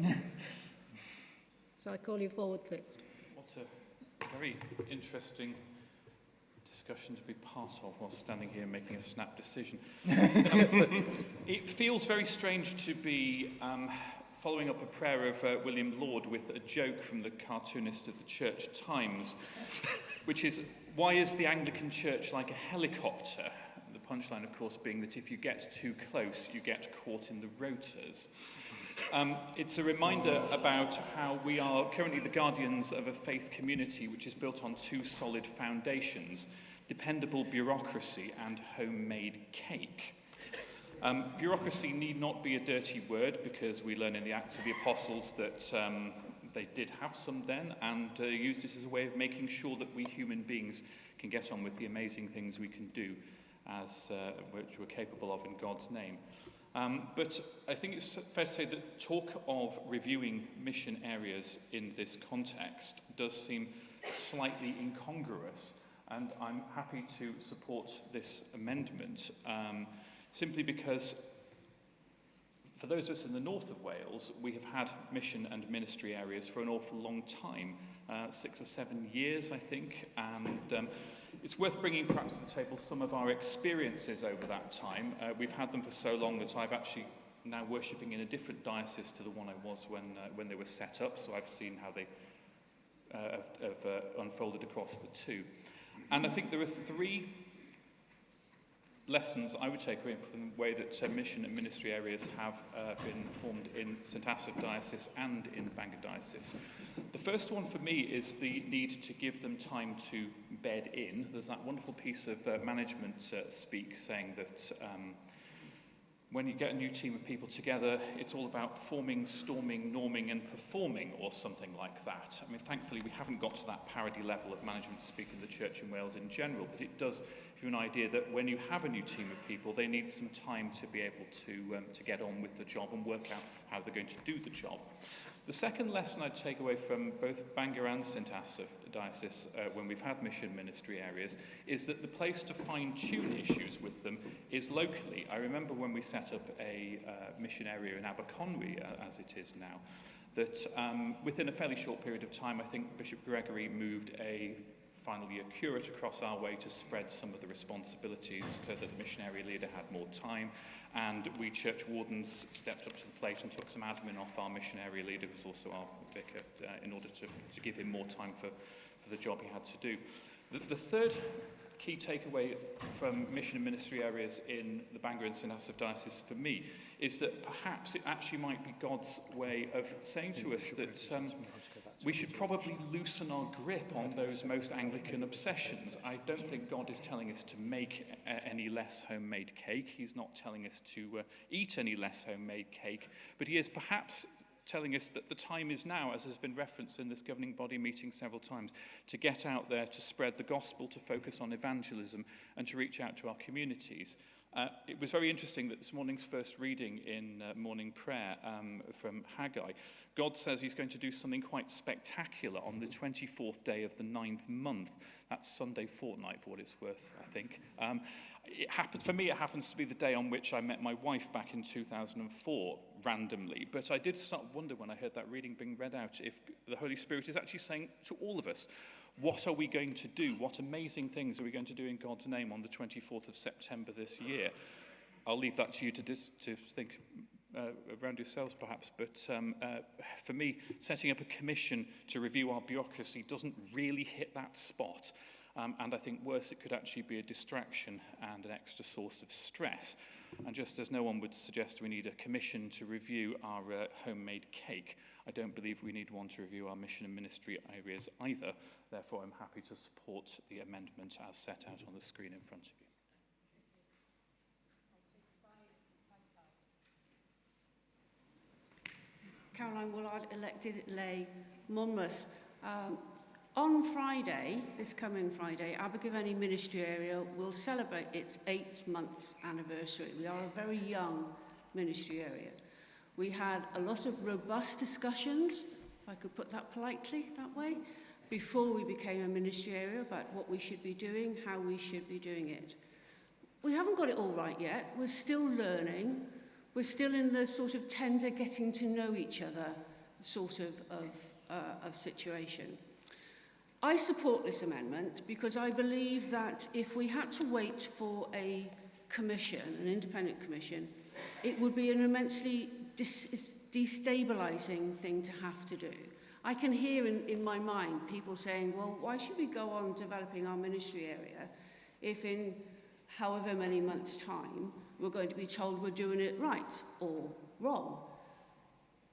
I call you forward first. What a very interesting discussion to be part of while standing here making a snap decision. It feels very strange to be following up a prayer of William Lord with a joke from the cartoonist of the Church Times, which is, why is the Anglican Church like a helicopter? The punchline, of course, being that if you get too close, you get caught in the rotors. It's a reminder about how we are currently the guardians of a faith community which is built on two solid foundations: dependable bureaucracy and homemade cake. Bureaucracy need not be a dirty word, because we learn in the Acts of the Apostles that they did have some then, and used it as a way of making sure that we human beings can get on with the amazing things we can do, as which we're capable of in God's name. But I think it's fair to say that talk of reviewing mission areas in this context does seem slightly incongruous, and I'm happy to support this amendment, simply because for those of us in the north of Wales, we have had mission and ministry areas for an awful long time, 6 or 7 years, I think, and it's worth bringing perhaps to the table some of our experiences over that time. We've had them for so long that I've actually now worshipping in a different diocese to the one I was when they were set up, so I've seen how they have unfolded across the two. And I think there are 3 lessons I would take away from the way that mission and ministry areas have been formed in St Asaph Diocese and in Bangor Diocese. The first one for me is the need to give them time to bed in. There's that wonderful piece of management speak saying that when you get a new team of people together, it's all about forming, storming, norming and performing, or something like that. I mean, thankfully, we haven't got to that parody level of management speak in the Church in Wales in general, but it does give you an idea that when you have a new team of people, they need some time to be able to get on with the job and work out how they're going to do the job. The second lesson I'd take away from both Bangor and St Asaph Diocese when we've had mission ministry areas is that the place to fine-tune issues with them is locally. I remember when we set up a mission area in Aberconwy, as it is now, that within a fairly short period of time, I think Bishop Gregory moved a final year curate across our way to spread some of the responsibilities so that the mission area leader had more time, and we church wardens stepped up to the plate and took some admin off our mission area leader, who's also our vicar, in order to give him more time for the job he had to do. The third key takeaway from mission and ministry areas in the Bangor and St Asaph Diocese for me is that perhaps it actually might be God's way of saying to us that we should probably loosen our grip on those most Anglican obsessions. I don't think God is telling us to make any less homemade cake. He's not telling us to eat any less homemade cake. But he is perhaps telling us that the time is now, as has been referenced in this governing body meeting several times, to get out there, to spread the gospel, to focus on evangelism, and to reach out to our communities. It was very interesting that this morning's first reading in morning prayer from Haggai, God says he's going to do something quite spectacular on the 24th day of the 9th month. That's Sunday fortnight, for what it's worth, I think. For me, it happens to be the day on which I met my wife back in 2004, randomly. But I did start to wonder when I heard that reading being read out if the Holy Spirit is actually saying to all of us, what are we going to do? What amazing things are we going to do in God's name on the 24th of September this year? I'll leave that to you to think around yourselves, perhaps. But for me, setting up a commission to review our bureaucracy doesn't really hit that spot. And I think worse, it could actually be a distraction and an extra source of stress. And just as no one would suggest we need a commission to review our homemade cake, I don't believe we need one to review our mission and ministry areas either. Therefore, I'm happy to support the amendment as set out on the screen in front of you. Caroline Woolard, elected lay, Monmouth. On Friday, this coming Friday, Abergavenny Ministry Area will celebrate its 8th month anniversary. We are a very young ministry area. We had a lot of robust discussions, if I could put that politely that way, before we became a ministry area about what we should be doing, how we should be doing it. We haven't got it all right yet. We're still learning. We're still in the sort of tender getting to know each other sort of situation. I support this amendment because I believe that if we had to wait for a commission, an independent commission, it would be an immensely destabilising thing to have to do. I can hear in my mind people saying, well, why should we go on developing our ministry area if in however many months' time we're going to be told we're doing it right or wrong?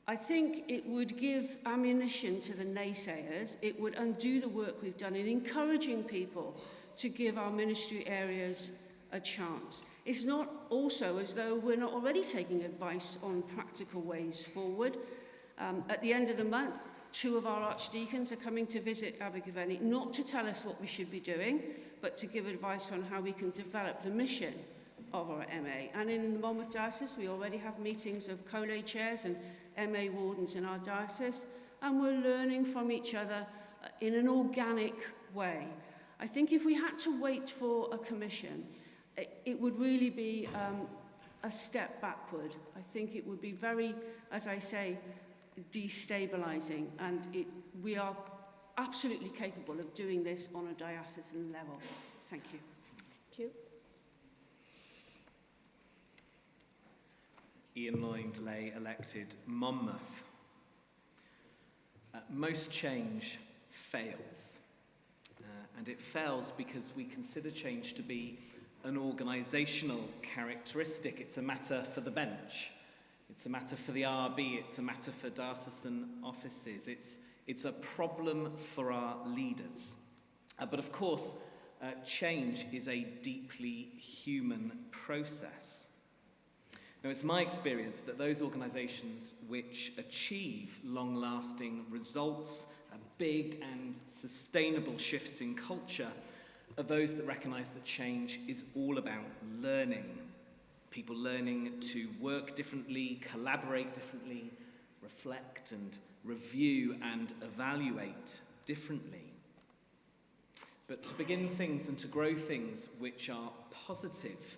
I think it would give ammunition to the naysayers. It would undo the work we've done in encouraging people to give our ministry areas a chance. It's not also as though we're not already taking advice on practical ways forward. At the end of the month, 2 of our archdeacons are coming to visit Abergavenny, not to tell us what we should be doing, but to give advice on how we can develop the mission of our MA. And in the Monmouth Diocese, we already have meetings of co-lay chairs and MA wardens in our diocese, and we're learning from each other in an organic way. I think if we had to wait for a commission, it would really be a step backward. I think it would be very, as I say, destabilising, and we are absolutely capable of doing this on a diocesan level. Thank you. Thank you. Ian Lloyd, lay elected Monmouth. Most change fails. And it fails because we consider change to be an organisational characteristic. It's a matter for the bench. It's a matter for the RB. It's a matter for diocesan offices. It's a problem for our leaders. But of course, change is a deeply human process. Now, it's my experience that those organisations which achieve long-lasting results, big and sustainable shifts in culture, are those that recognise that change is all about learning. People learning to work differently, collaborate differently, reflect and review and evaluate differently. But to begin things and to grow things which are positive,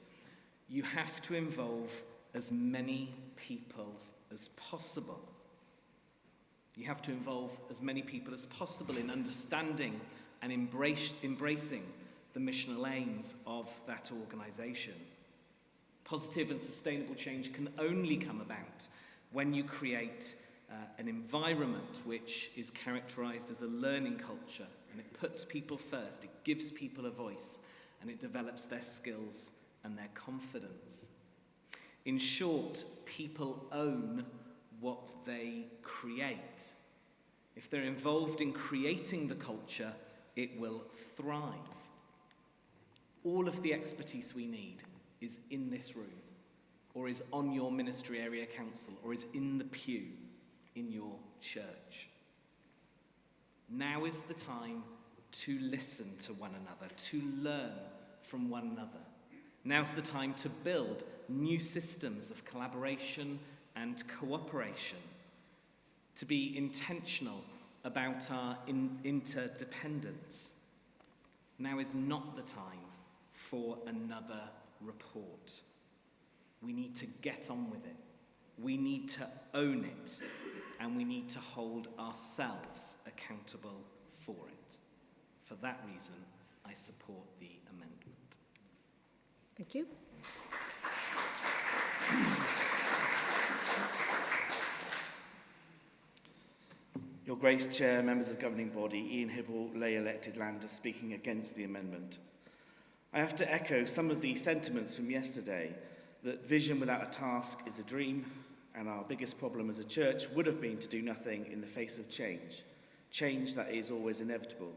you have to involve as many people as possible. You have to involve as many people as possible in understanding and embracing the missional aims of that organisation. Positive and sustainable change can only come about when you create an environment which is characterised as a learning culture, and it puts people first, it gives people a voice, and it develops their skills and their confidence. In short, people own what they create. If they're involved in creating the culture, it will thrive. All of the expertise we need is in this room, or is on your ministry area council, or is in the pew in your church. Now is the time to listen to one another, to learn from one another. Now's the time to build new systems of collaboration and cooperation, to be intentional about our interdependence. Now is not the time for another report. We need to get on with it. We need to own it, and we need to hold ourselves accountable for it. For that reason, I support the amendment. Thank you. Your Grace Chair, members of the governing body, Ian Hibble, lay elected Lander, speaking against the amendment. I have to echo some of the sentiments from yesterday that vision without a task is a dream, and our biggest problem as a church would have been to do nothing in the face of change. Change that is always inevitable.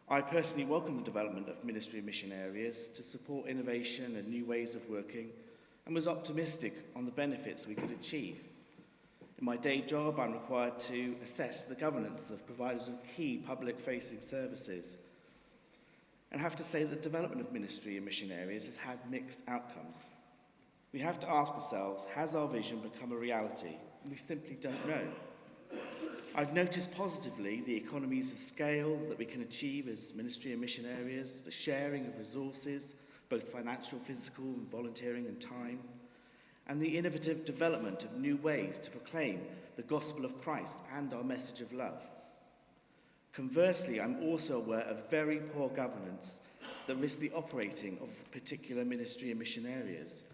I personally welcome the development of ministry and mission areas to support innovation and new ways of working, and was optimistic on the benefits we could achieve. In my day job, I'm required to assess the governance of providers of key public-facing services, and have to say that the development of ministry and mission areas has had mixed outcomes. We have to ask ourselves, has our vision become a reality? And we simply don't know. I've noticed positively the economies of scale that we can achieve as ministry and mission areas, the sharing of resources, both financial, physical, and volunteering and time, and the innovative development of new ways to proclaim the gospel of Christ and our message of love. Conversely, I'm also aware of very poor governance that risks the operating of particular ministry and mission areas.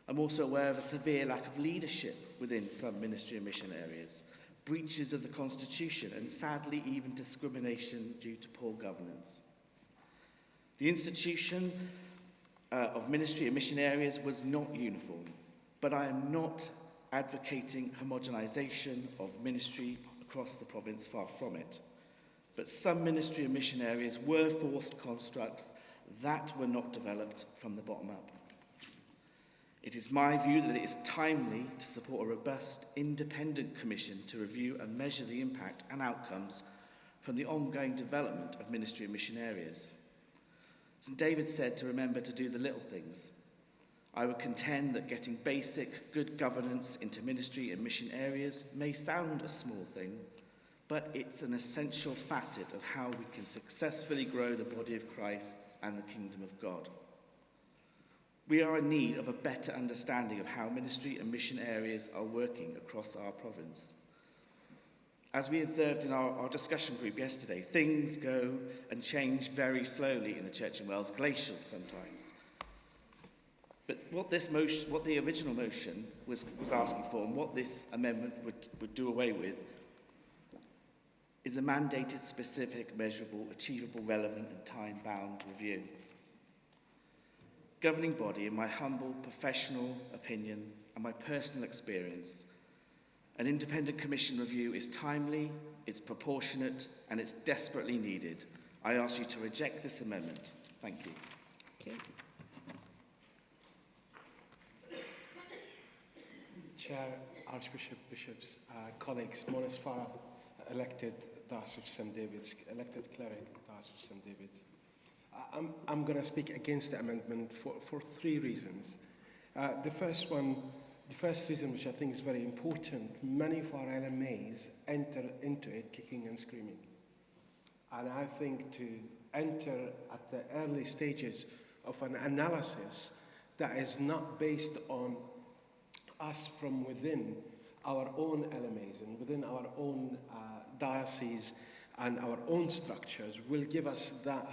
I'm also aware of a severe lack of leadership within some ministry and mission areas, breaches of the Constitution, and sadly even discrimination due to poor governance. The institution of ministry and mission areas was not uniform, but I am not advocating homogenisation of ministry across the province, far from it. But some ministry and mission areas were forced constructs that were not developed from the bottom up. It is my view that it is timely to support a robust, independent commission to review and measure the impact and outcomes from the ongoing development of ministry and mission areas. St. David said to remember to do the little things. I would contend that getting basic, good governance into ministry and mission areas may sound a small thing, but it's an essential facet of how we can successfully grow the body of Christ and the kingdom of God. We are in need of a better understanding of how ministry and mission areas are working across our province. As we observed in our discussion group yesterday, things go and change very slowly in the Church in Wales, glacial sometimes. But what the original motion was asking for, and what this amendment would do away with, is a mandated, specific, measurable, achievable, relevant and time-bound review. Governing body, in my humble professional opinion and my personal experience, an independent commission review is timely, it's proportionate, and it's desperately needed. I ask you to reject this amendment. Thank you. Okay. Chair, Archbishop, Bishops, colleagues, Maurice Farr, elected Diocese of St. David's, elected cleric, Diocese of St. David's. I'm going to speak against the amendment for three reasons. The first reason, which I think is very important, many of our LMAs enter into it kicking and screaming. And I think to enter at the early stages of an analysis that is not based on us from within our own LMAs and within our own dioceses and our own structures will give us that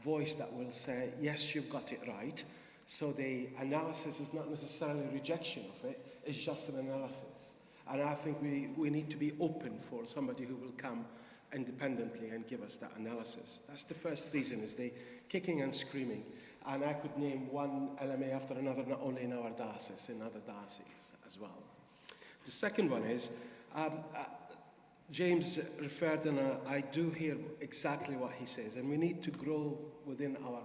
voice that will say, yes, you've got it right. So the analysis is not necessarily rejection of it, it's just an analysis. And I think we need to be open for somebody who will come independently and give us that analysis. That's the first reason, is the kicking and screaming. And I could name one LMA after another, not only in our diocese, in other dioceses as well. The second one is, James referred, and I do hear exactly what he says, and we need to grow within our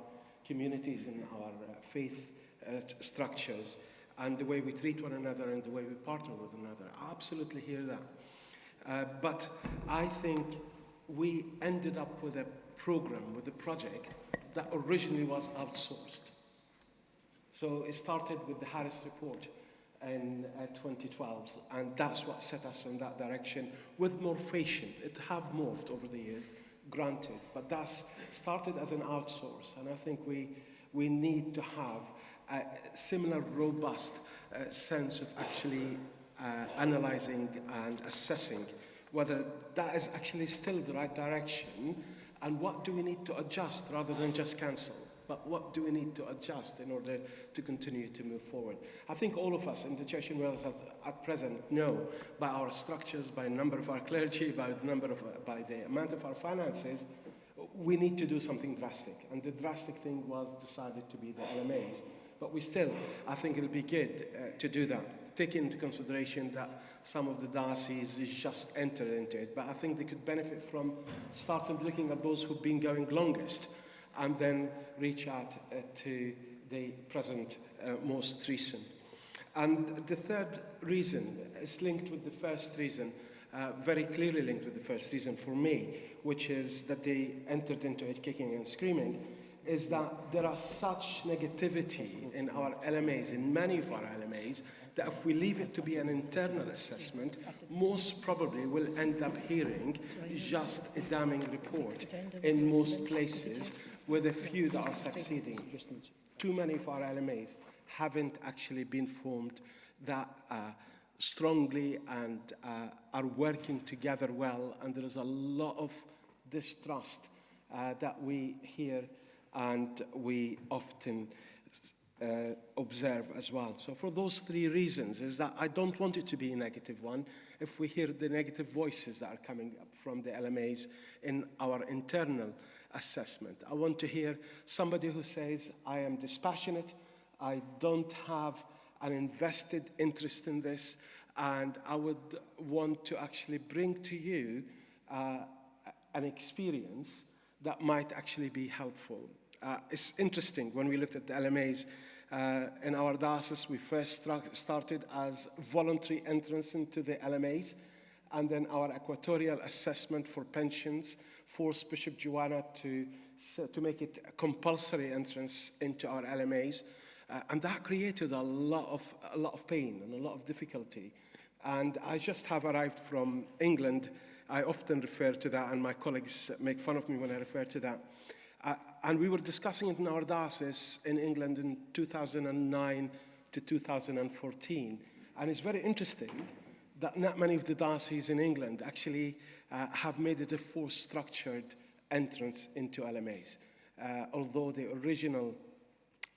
communities and our faith structures and the way we treat one another and the way we partner with one another. I absolutely hear that. But I think we ended up with a program, with a project that originally was outsourced. So it started with the Harris Report in 2012, and that's what set us in that direction with morphation. It have morphed over the years, granted, but that's started as an outsource, and I think we need to have a similar robust sense of actually analysing and assessing whether that is actually still the right direction, and what do we need to adjust rather than just cancel. But what do we need to adjust in order to continue to move forward? I think all of us in the Church in Wales at present know, by our structures, by the number of our clergy, by the amount of our finances, we need to do something drastic. And the drastic thing was decided to be the LMAs. But we still, I think it'll be good to do that, take into consideration that some of the dioceses just entered into it. But I think they could benefit from starting looking at those who've been going longest, and then reach out to the present most recent. And the third reason is linked with the first reason, very clearly linked with the first reason for me, which is that they entered into it kicking and screaming, is that there are such negativity in our LMAs, in many of our LMAs, that if we leave it to be an internal assessment, most probably we'll end up hearing just a damning report in most places, with a few that are succeeding. Too many of our LMAs haven't actually been formed that strongly and are working together well, and there is a lot of distrust that we hear and we often observe as well. So for those three reasons, is that I don't want it to be a negative one. If we hear the negative voices that are coming up from the LMAs in our internal assessment, I want to hear somebody who says, I am dispassionate, I don't have an invested interest in this, and I would want to actually bring to you an experience that might actually be helpful. It's interesting, when we looked at the LMAs In our diocese, we first started as voluntary entrance into the LMAs, and then our equatorial assessment for pensions forced Bishop Joanna to make it a compulsory entrance into our LMAs. And that created a lot of pain and a lot of difficulty. And I just have arrived from England. I often refer to that, and my colleagues make fun of me when I refer to that. And we were discussing it in our diocese in England in 2009 to 2014. And it's very interesting that not many of the dioceses in England actually have made it a force-structured entrance into LMAs, although the original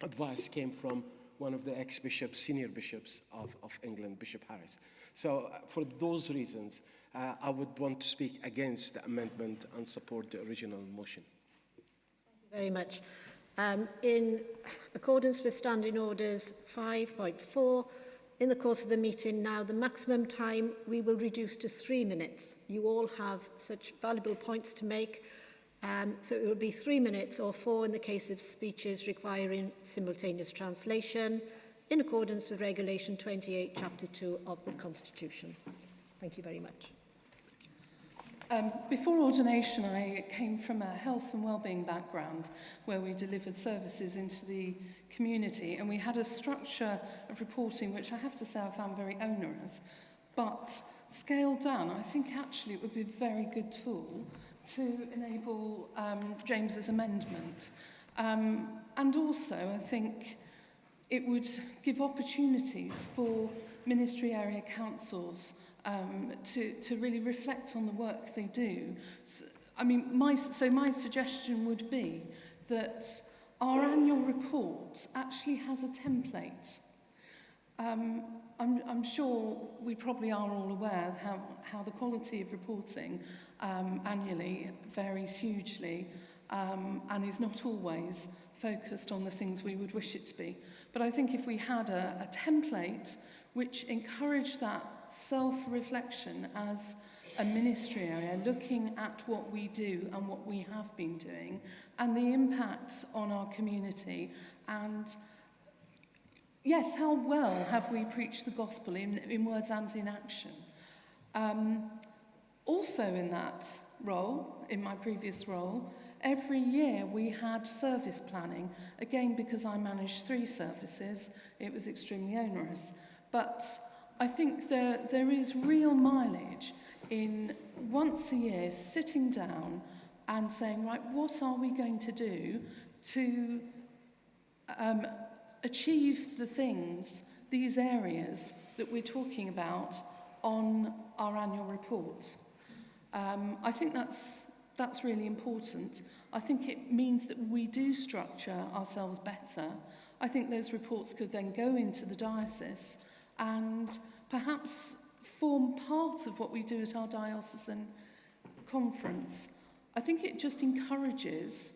advice came from one of the ex-bishops, senior bishops of England, Bishop Harris. So for those reasons, I would want to speak against the amendment and support the original motion. Thank you very much. In accordance with Standing Orders 5.4, in the course of the meeting now, the maximum time we will reduce to 3 minutes. You all have such valuable points to make, so it will be 3 minutes or 4 in the case of speeches requiring simultaneous translation, in accordance with Regulation 28, Chapter 2 of the Constitution. Thank you very much. Before ordination, I came from a health and wellbeing background where we delivered services into the community, and we had a structure of reporting which I have to say I found very onerous, but scaled down. I think actually it would be a very good tool to enable James's amendment. And also, I think it would give opportunities for ministry area councils to really reflect on the work they do. So, my suggestion would be that our annual report actually has a template. I'm sure we probably are all aware of how the quality of reporting annually varies hugely and is not always focused on the things we would wish it to be. But I think if we had a template which encouraged that self-reflection as a ministry area, looking at what we do and what we have been doing and the impacts on our community, and yes, how well have we preached the gospel in words and in action. Also in that role, in my previous role, every year we had service planning. Again, because I managed 3 services, it was extremely onerous. But I think there is real mileage in once a year sitting down and saying, right, what are we going to do to achieve the things, these areas that we're talking about on our annual report? I think that's really important. I think it means that we do structure ourselves better. I think those reports could then go into the diocese and perhaps form part of what we do at our diocesan conference. I think it just encourages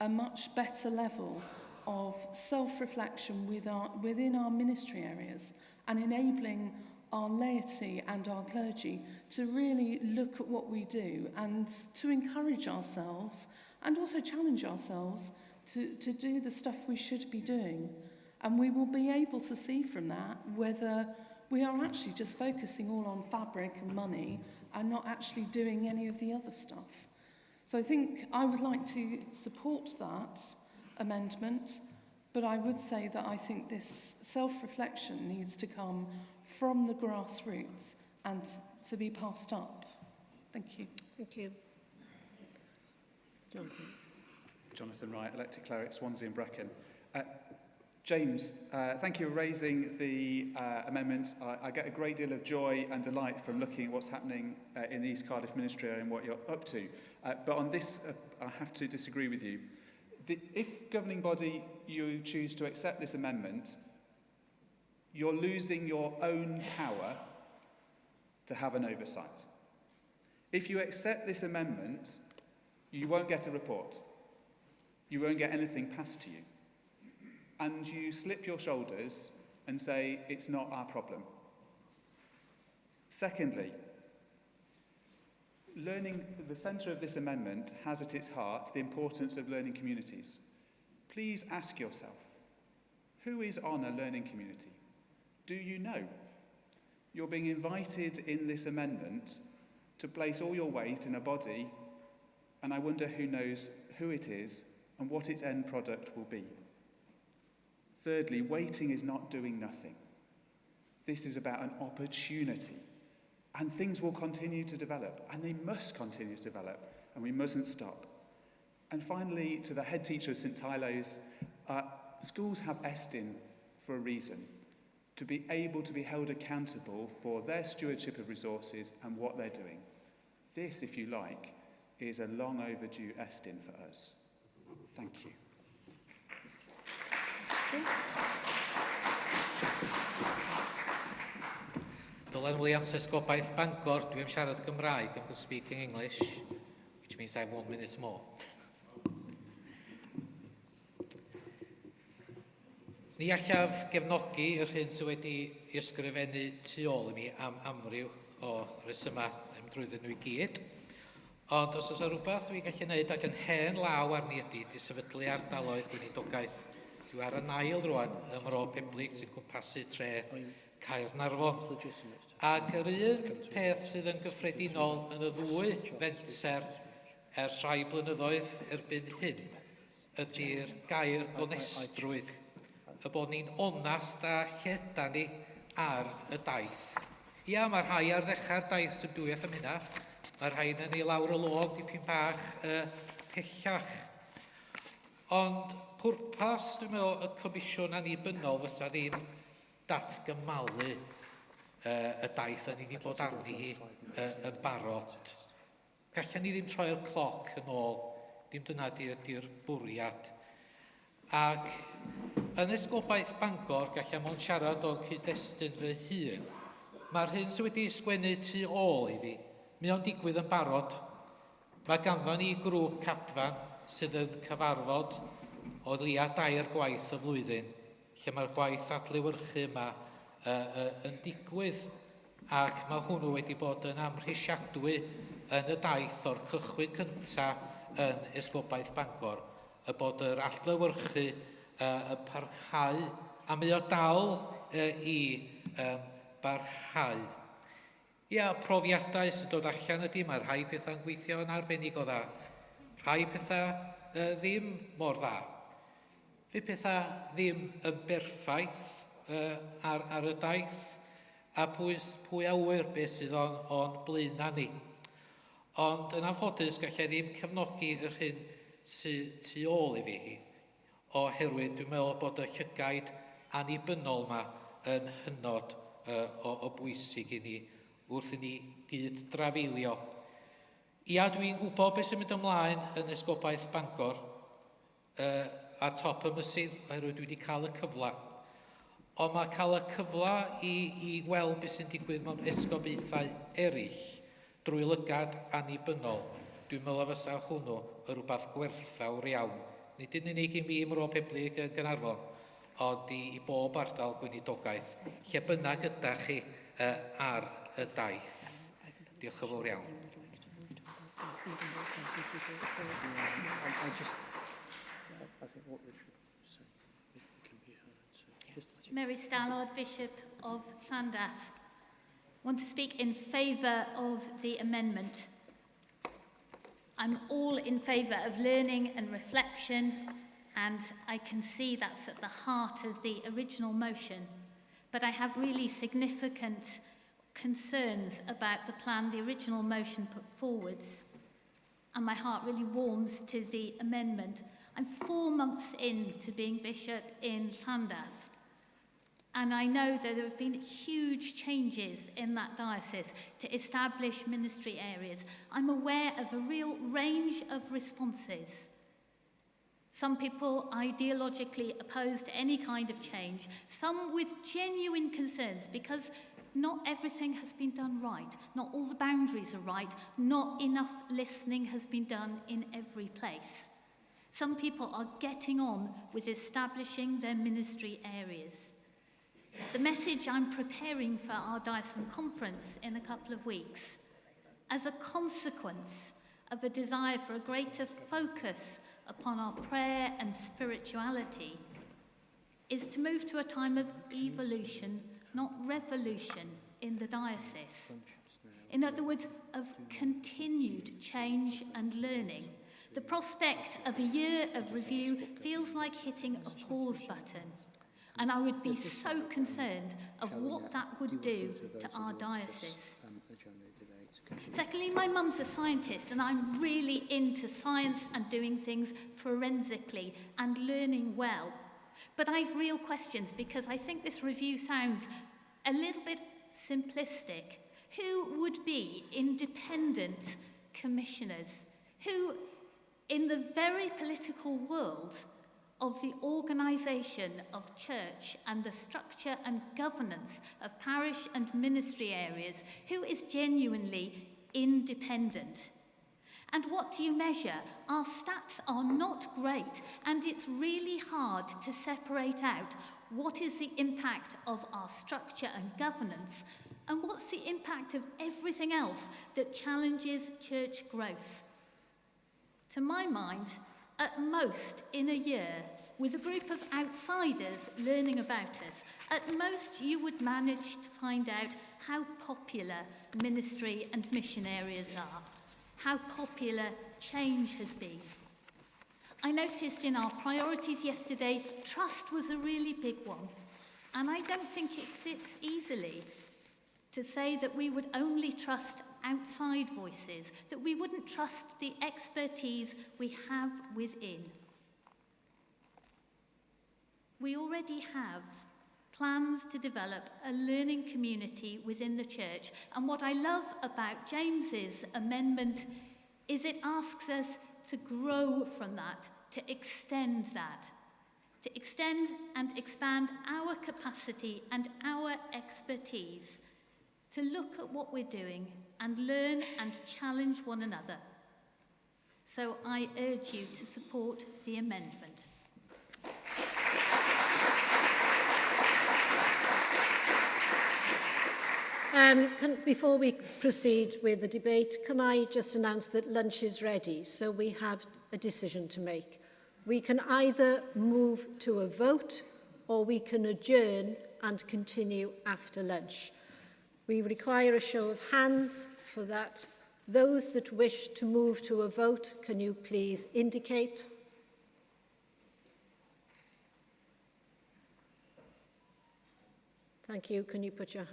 a much better level of self-reflection within our ministry areas and enabling our laity and our clergy to really look at what we do and to encourage ourselves and also challenge ourselves to do the stuff we should be doing. And we will be able to see from that whether we are actually just focusing all on fabric and money and not actually doing any of the other stuff. So I think I would like to support that amendment, but I would say that I think this self-reflection needs to come from the grassroots and to be passed up. Thank you. Thank you. Jonathan. Jonathan Wright, elected cleric, Swansea and Brecon. James, thank you for raising the amendments. I get a great deal of joy and delight from looking at what's happening in the East Cardiff Ministry and what you're up to. But on this, I have to disagree with you. If governing body, you choose to accept this amendment, you're losing your own power to have an oversight. If you accept this amendment, you won't get a report. You won't get anything passed to you. And you slip your shoulders and say, it's not our problem. Secondly, learning, the centre of this amendment has at its heart the importance of learning communities. Please ask yourself, Who is on a learning community? Do you know? You're being invited in this amendment to place all your weight in a body, and I wonder who knows who it is and what its end product will be. Thirdly, waiting is not doing nothing. This is about an opportunity, and things will continue to develop, and they must continue to develop, and we mustn't stop. And finally, to the head teacher of St Tylo's, schools have Estin for a reason, to be able to be held accountable for their stewardship of resources and what they're doing. This, if you like, is a long overdue Estin for us. Thank you. Dylan Williams, Esgobaeth Bangor. Dwi'n siarad Gymraeg. I'm speaking English, which means I have 1 minute more. Ni allaf gefnogi yr hyn sydd wedi ysgrifennu tu ôl i mi am amryw o resymau drwyddyn nhw I gyd. Ond os oes rhywbeth dwi'n gallu gwneud ac yn hen law arni ydy di sefydlu ardaloedd gweinidogaeth. Dwi ar y nail rwan ym Mro Peblig sy'n cwmpasu tre Caernarfon. Ac yr un peth sydd yn gyffredinol yn y ddwy fenter rhai blynyddoedd erbyn hyn ydy'r gair gonestrwydd. Y bod ni'n onast a lledan ni ar y daith. Ia, mae rhai ar ddechrau'r daith sy'n dwywaith am hynna. Mae rhai yn ei lawr y log dipyn bach pellach. Ond pwrpas, dwi'n meddwl, y comisiwn annibynnol fysa ddim datgymalu y daith a ni wedi bod arni hi yn barod. Gallan ni ddim troi'r cloc yn ôl, dim dyna di'r bwriad. Ac yn Esgobaeth Bangor, gallan mo'n siarad o'n cyd-destun fy hun, mae'r hyn sydd wedi sgwennu tu ôl I fi, mae o'n digwydd yn barod. Mae ganddo ni grŵp cadfan sydd yn cyfarfod o lia 2 gwaith y flwyddyn, lle mae'r gwaith adlewyrchu yma yn digwydd, ac mae hwnnw wedi bod yn amhrisiadwy yn y daith o'r cychwyn cyntaf yn Esgobaeth Bangor, y bod yr adlewyrchu y parhau, a mae o dal I barhau. Ia, profiadau sy'n dod allan ydy, mae rhai pethau'n gweithio yn arbennig o dda. Rhai pethau ddim mor dda. Fe pethau ddim yn berffaith ar y daith, a pwy awyr beth sydd o'n blaen na ni. Ond yn anffodus gallai ddim cefnogi yr hyn sydd tu ôl I fi, oherwydd dwi'n meddwl bod y llygaid annibynnol yma yn hynod o bwysig I ni wrth I ni gyd drafeilio. Ia, dwi'n gwybod beth sy'n mynd ymlaen yn Esgobaeth Bangor ar top y mysydd, oherwydd dwi wedi cael y cyfle. Ond mae cael y cyfle I weld beth sy'n digwydd mewn esgobaethau eraill drwy lygad annibynnol. Dwi'n meddwl fysa hwnnw yn rhywbeth gwerthfawr iawn. Nid yn unig I mi ym Mro Peblig yn Gaernarfon, ond I bob ardal gweinidogaeth, lle bynnag ydych chi ar y daith. Diolch yn fawr iawn. Mary Stallard, Bishop of Llandaff. Want to speak in favour of the amendment. I'm all in favour of learning and reflection, and I can see that's at the heart of the original motion. But I have really significant concerns about the plan the original motion put forwards, and my heart really warms to the amendment. I'm 4 months into being bishop in Llandaff, and I know that there have been huge changes in that diocese to establish ministry areas. I'm aware of a real range of responses. Some people ideologically opposed to any kind of change, some with genuine concerns because not everything has been done right. Not all the boundaries are right. Not enough listening has been done in every place. Some people are getting on with establishing their ministry areas. The message I'm preparing for our diocesan conference in a couple of weeks, as a consequence of a desire for a greater focus upon our prayer and spirituality, is to move to a time of evolution, not revolution, in the diocese. In other words, of continued change and learning. The prospect of a year of review feels like hitting a pause button. And I would be so concerned of what that would do to our diocese. Secondly, my mum's a scientist and I'm really into science and doing things forensically and learning well. But I've real questions because I think this review sounds a little bit simplistic. Who would be independent commissioners? Who, in the very political world of the organisation of church and the structure and governance of parish and ministry areas, who is genuinely independent? And what do you measure? Our stats are not great, and it's really hard to separate out what is the impact of our structure and governance and what's the impact of everything else that challenges church growth. To my mind, at most in a year, with a group of outsiders learning about us, at most you would manage to find out how popular ministry and mission areas are, how popular change has been. I noticed in our priorities yesterday, trust was a really big one, and I don't think it sits easily to say that we would only trust outside voices, that we wouldn't trust the expertise we have within. We already have plans to develop a learning community within the church, and what I love about James's amendment is it asks us to grow from that, to extend and expand our capacity and our expertise, to look at what we're doing and learn and challenge one another. So I urge you to support the amendment. Before we proceed with the debate, can I just announce that lunch is ready, so we have a decision to make. We can either move to a vote or we can adjourn and continue after lunch. We require a show of hands for that. Those that wish to move to a vote, can you please indicate? Thank you. Can you put your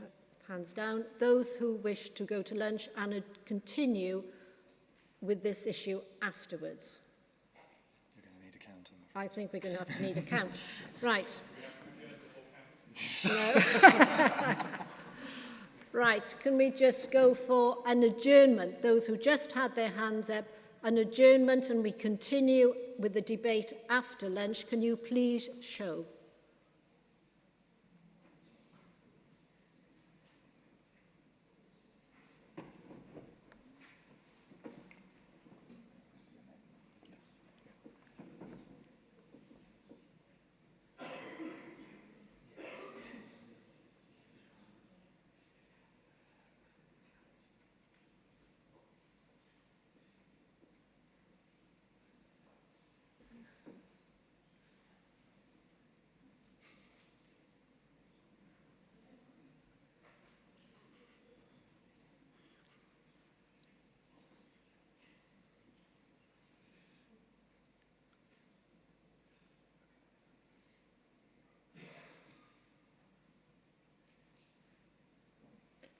hands down? Those who wish to go to lunch and continue with this issue afterwards. You're going to need a count. I think we're going to have to need a count. Right. Right, can we just go for an adjournment? Those who just had their hands up, an adjournment, and we continue with the debate after lunch. Can you please show?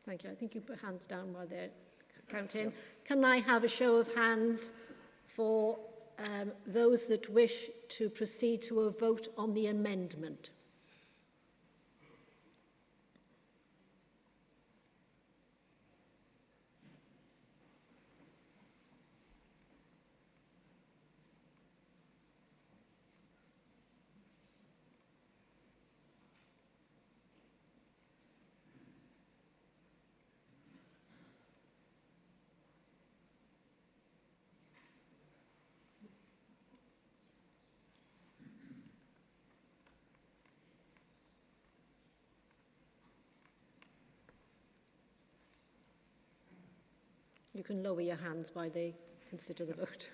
Thank you. I think you put hands down while they're counting. Yep. Can I have a show of hands for those that wish to proceed to a vote on the amendment? You can lower your hands while they consider the vote.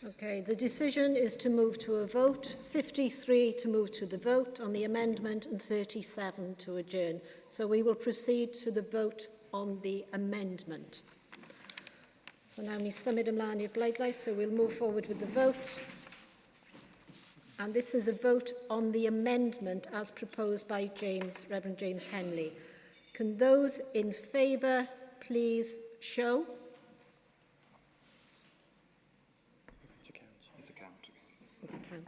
Okay, the decision is to move to a vote, 53 to move to the vote on the amendment and 37 to adjourn. So we will proceed to the vote on the amendment. So now we symud ymlaen i'r bleidlais, so we'll move forward with the vote. And this is a vote on the amendment as proposed by Reverend James Henley. Can those in favour please show? It's a count. It's a count.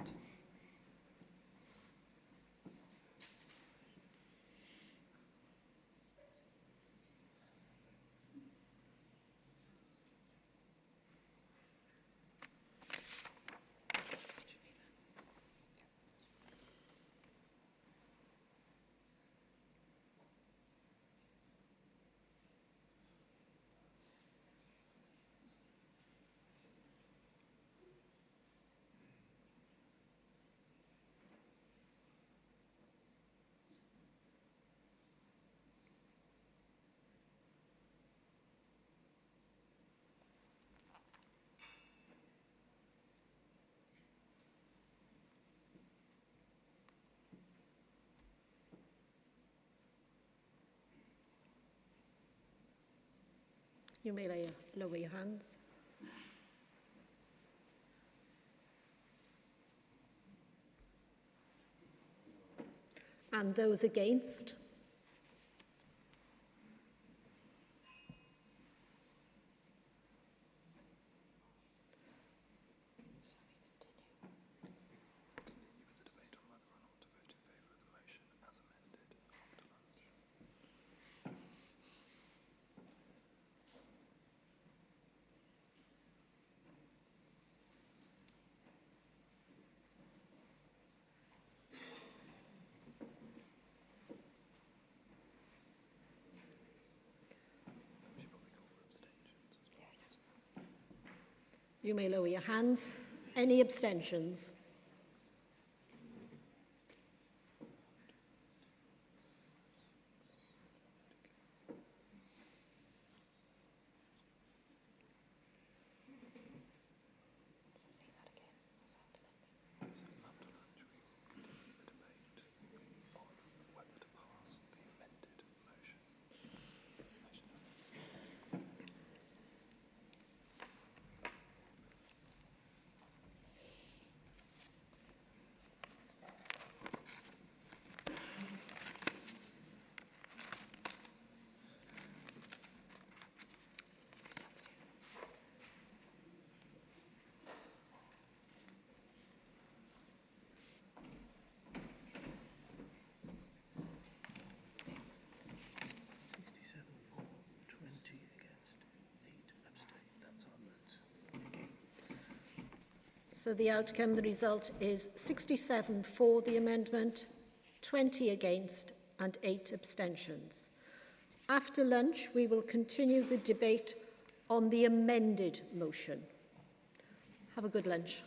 You may lower your hands. And those against? You may lower your hands. Any abstentions? So the outcome, the result is 67 for the amendment, 20 against and 8 abstentions. After lunch, we will continue the debate on the amended motion. Have a good lunch.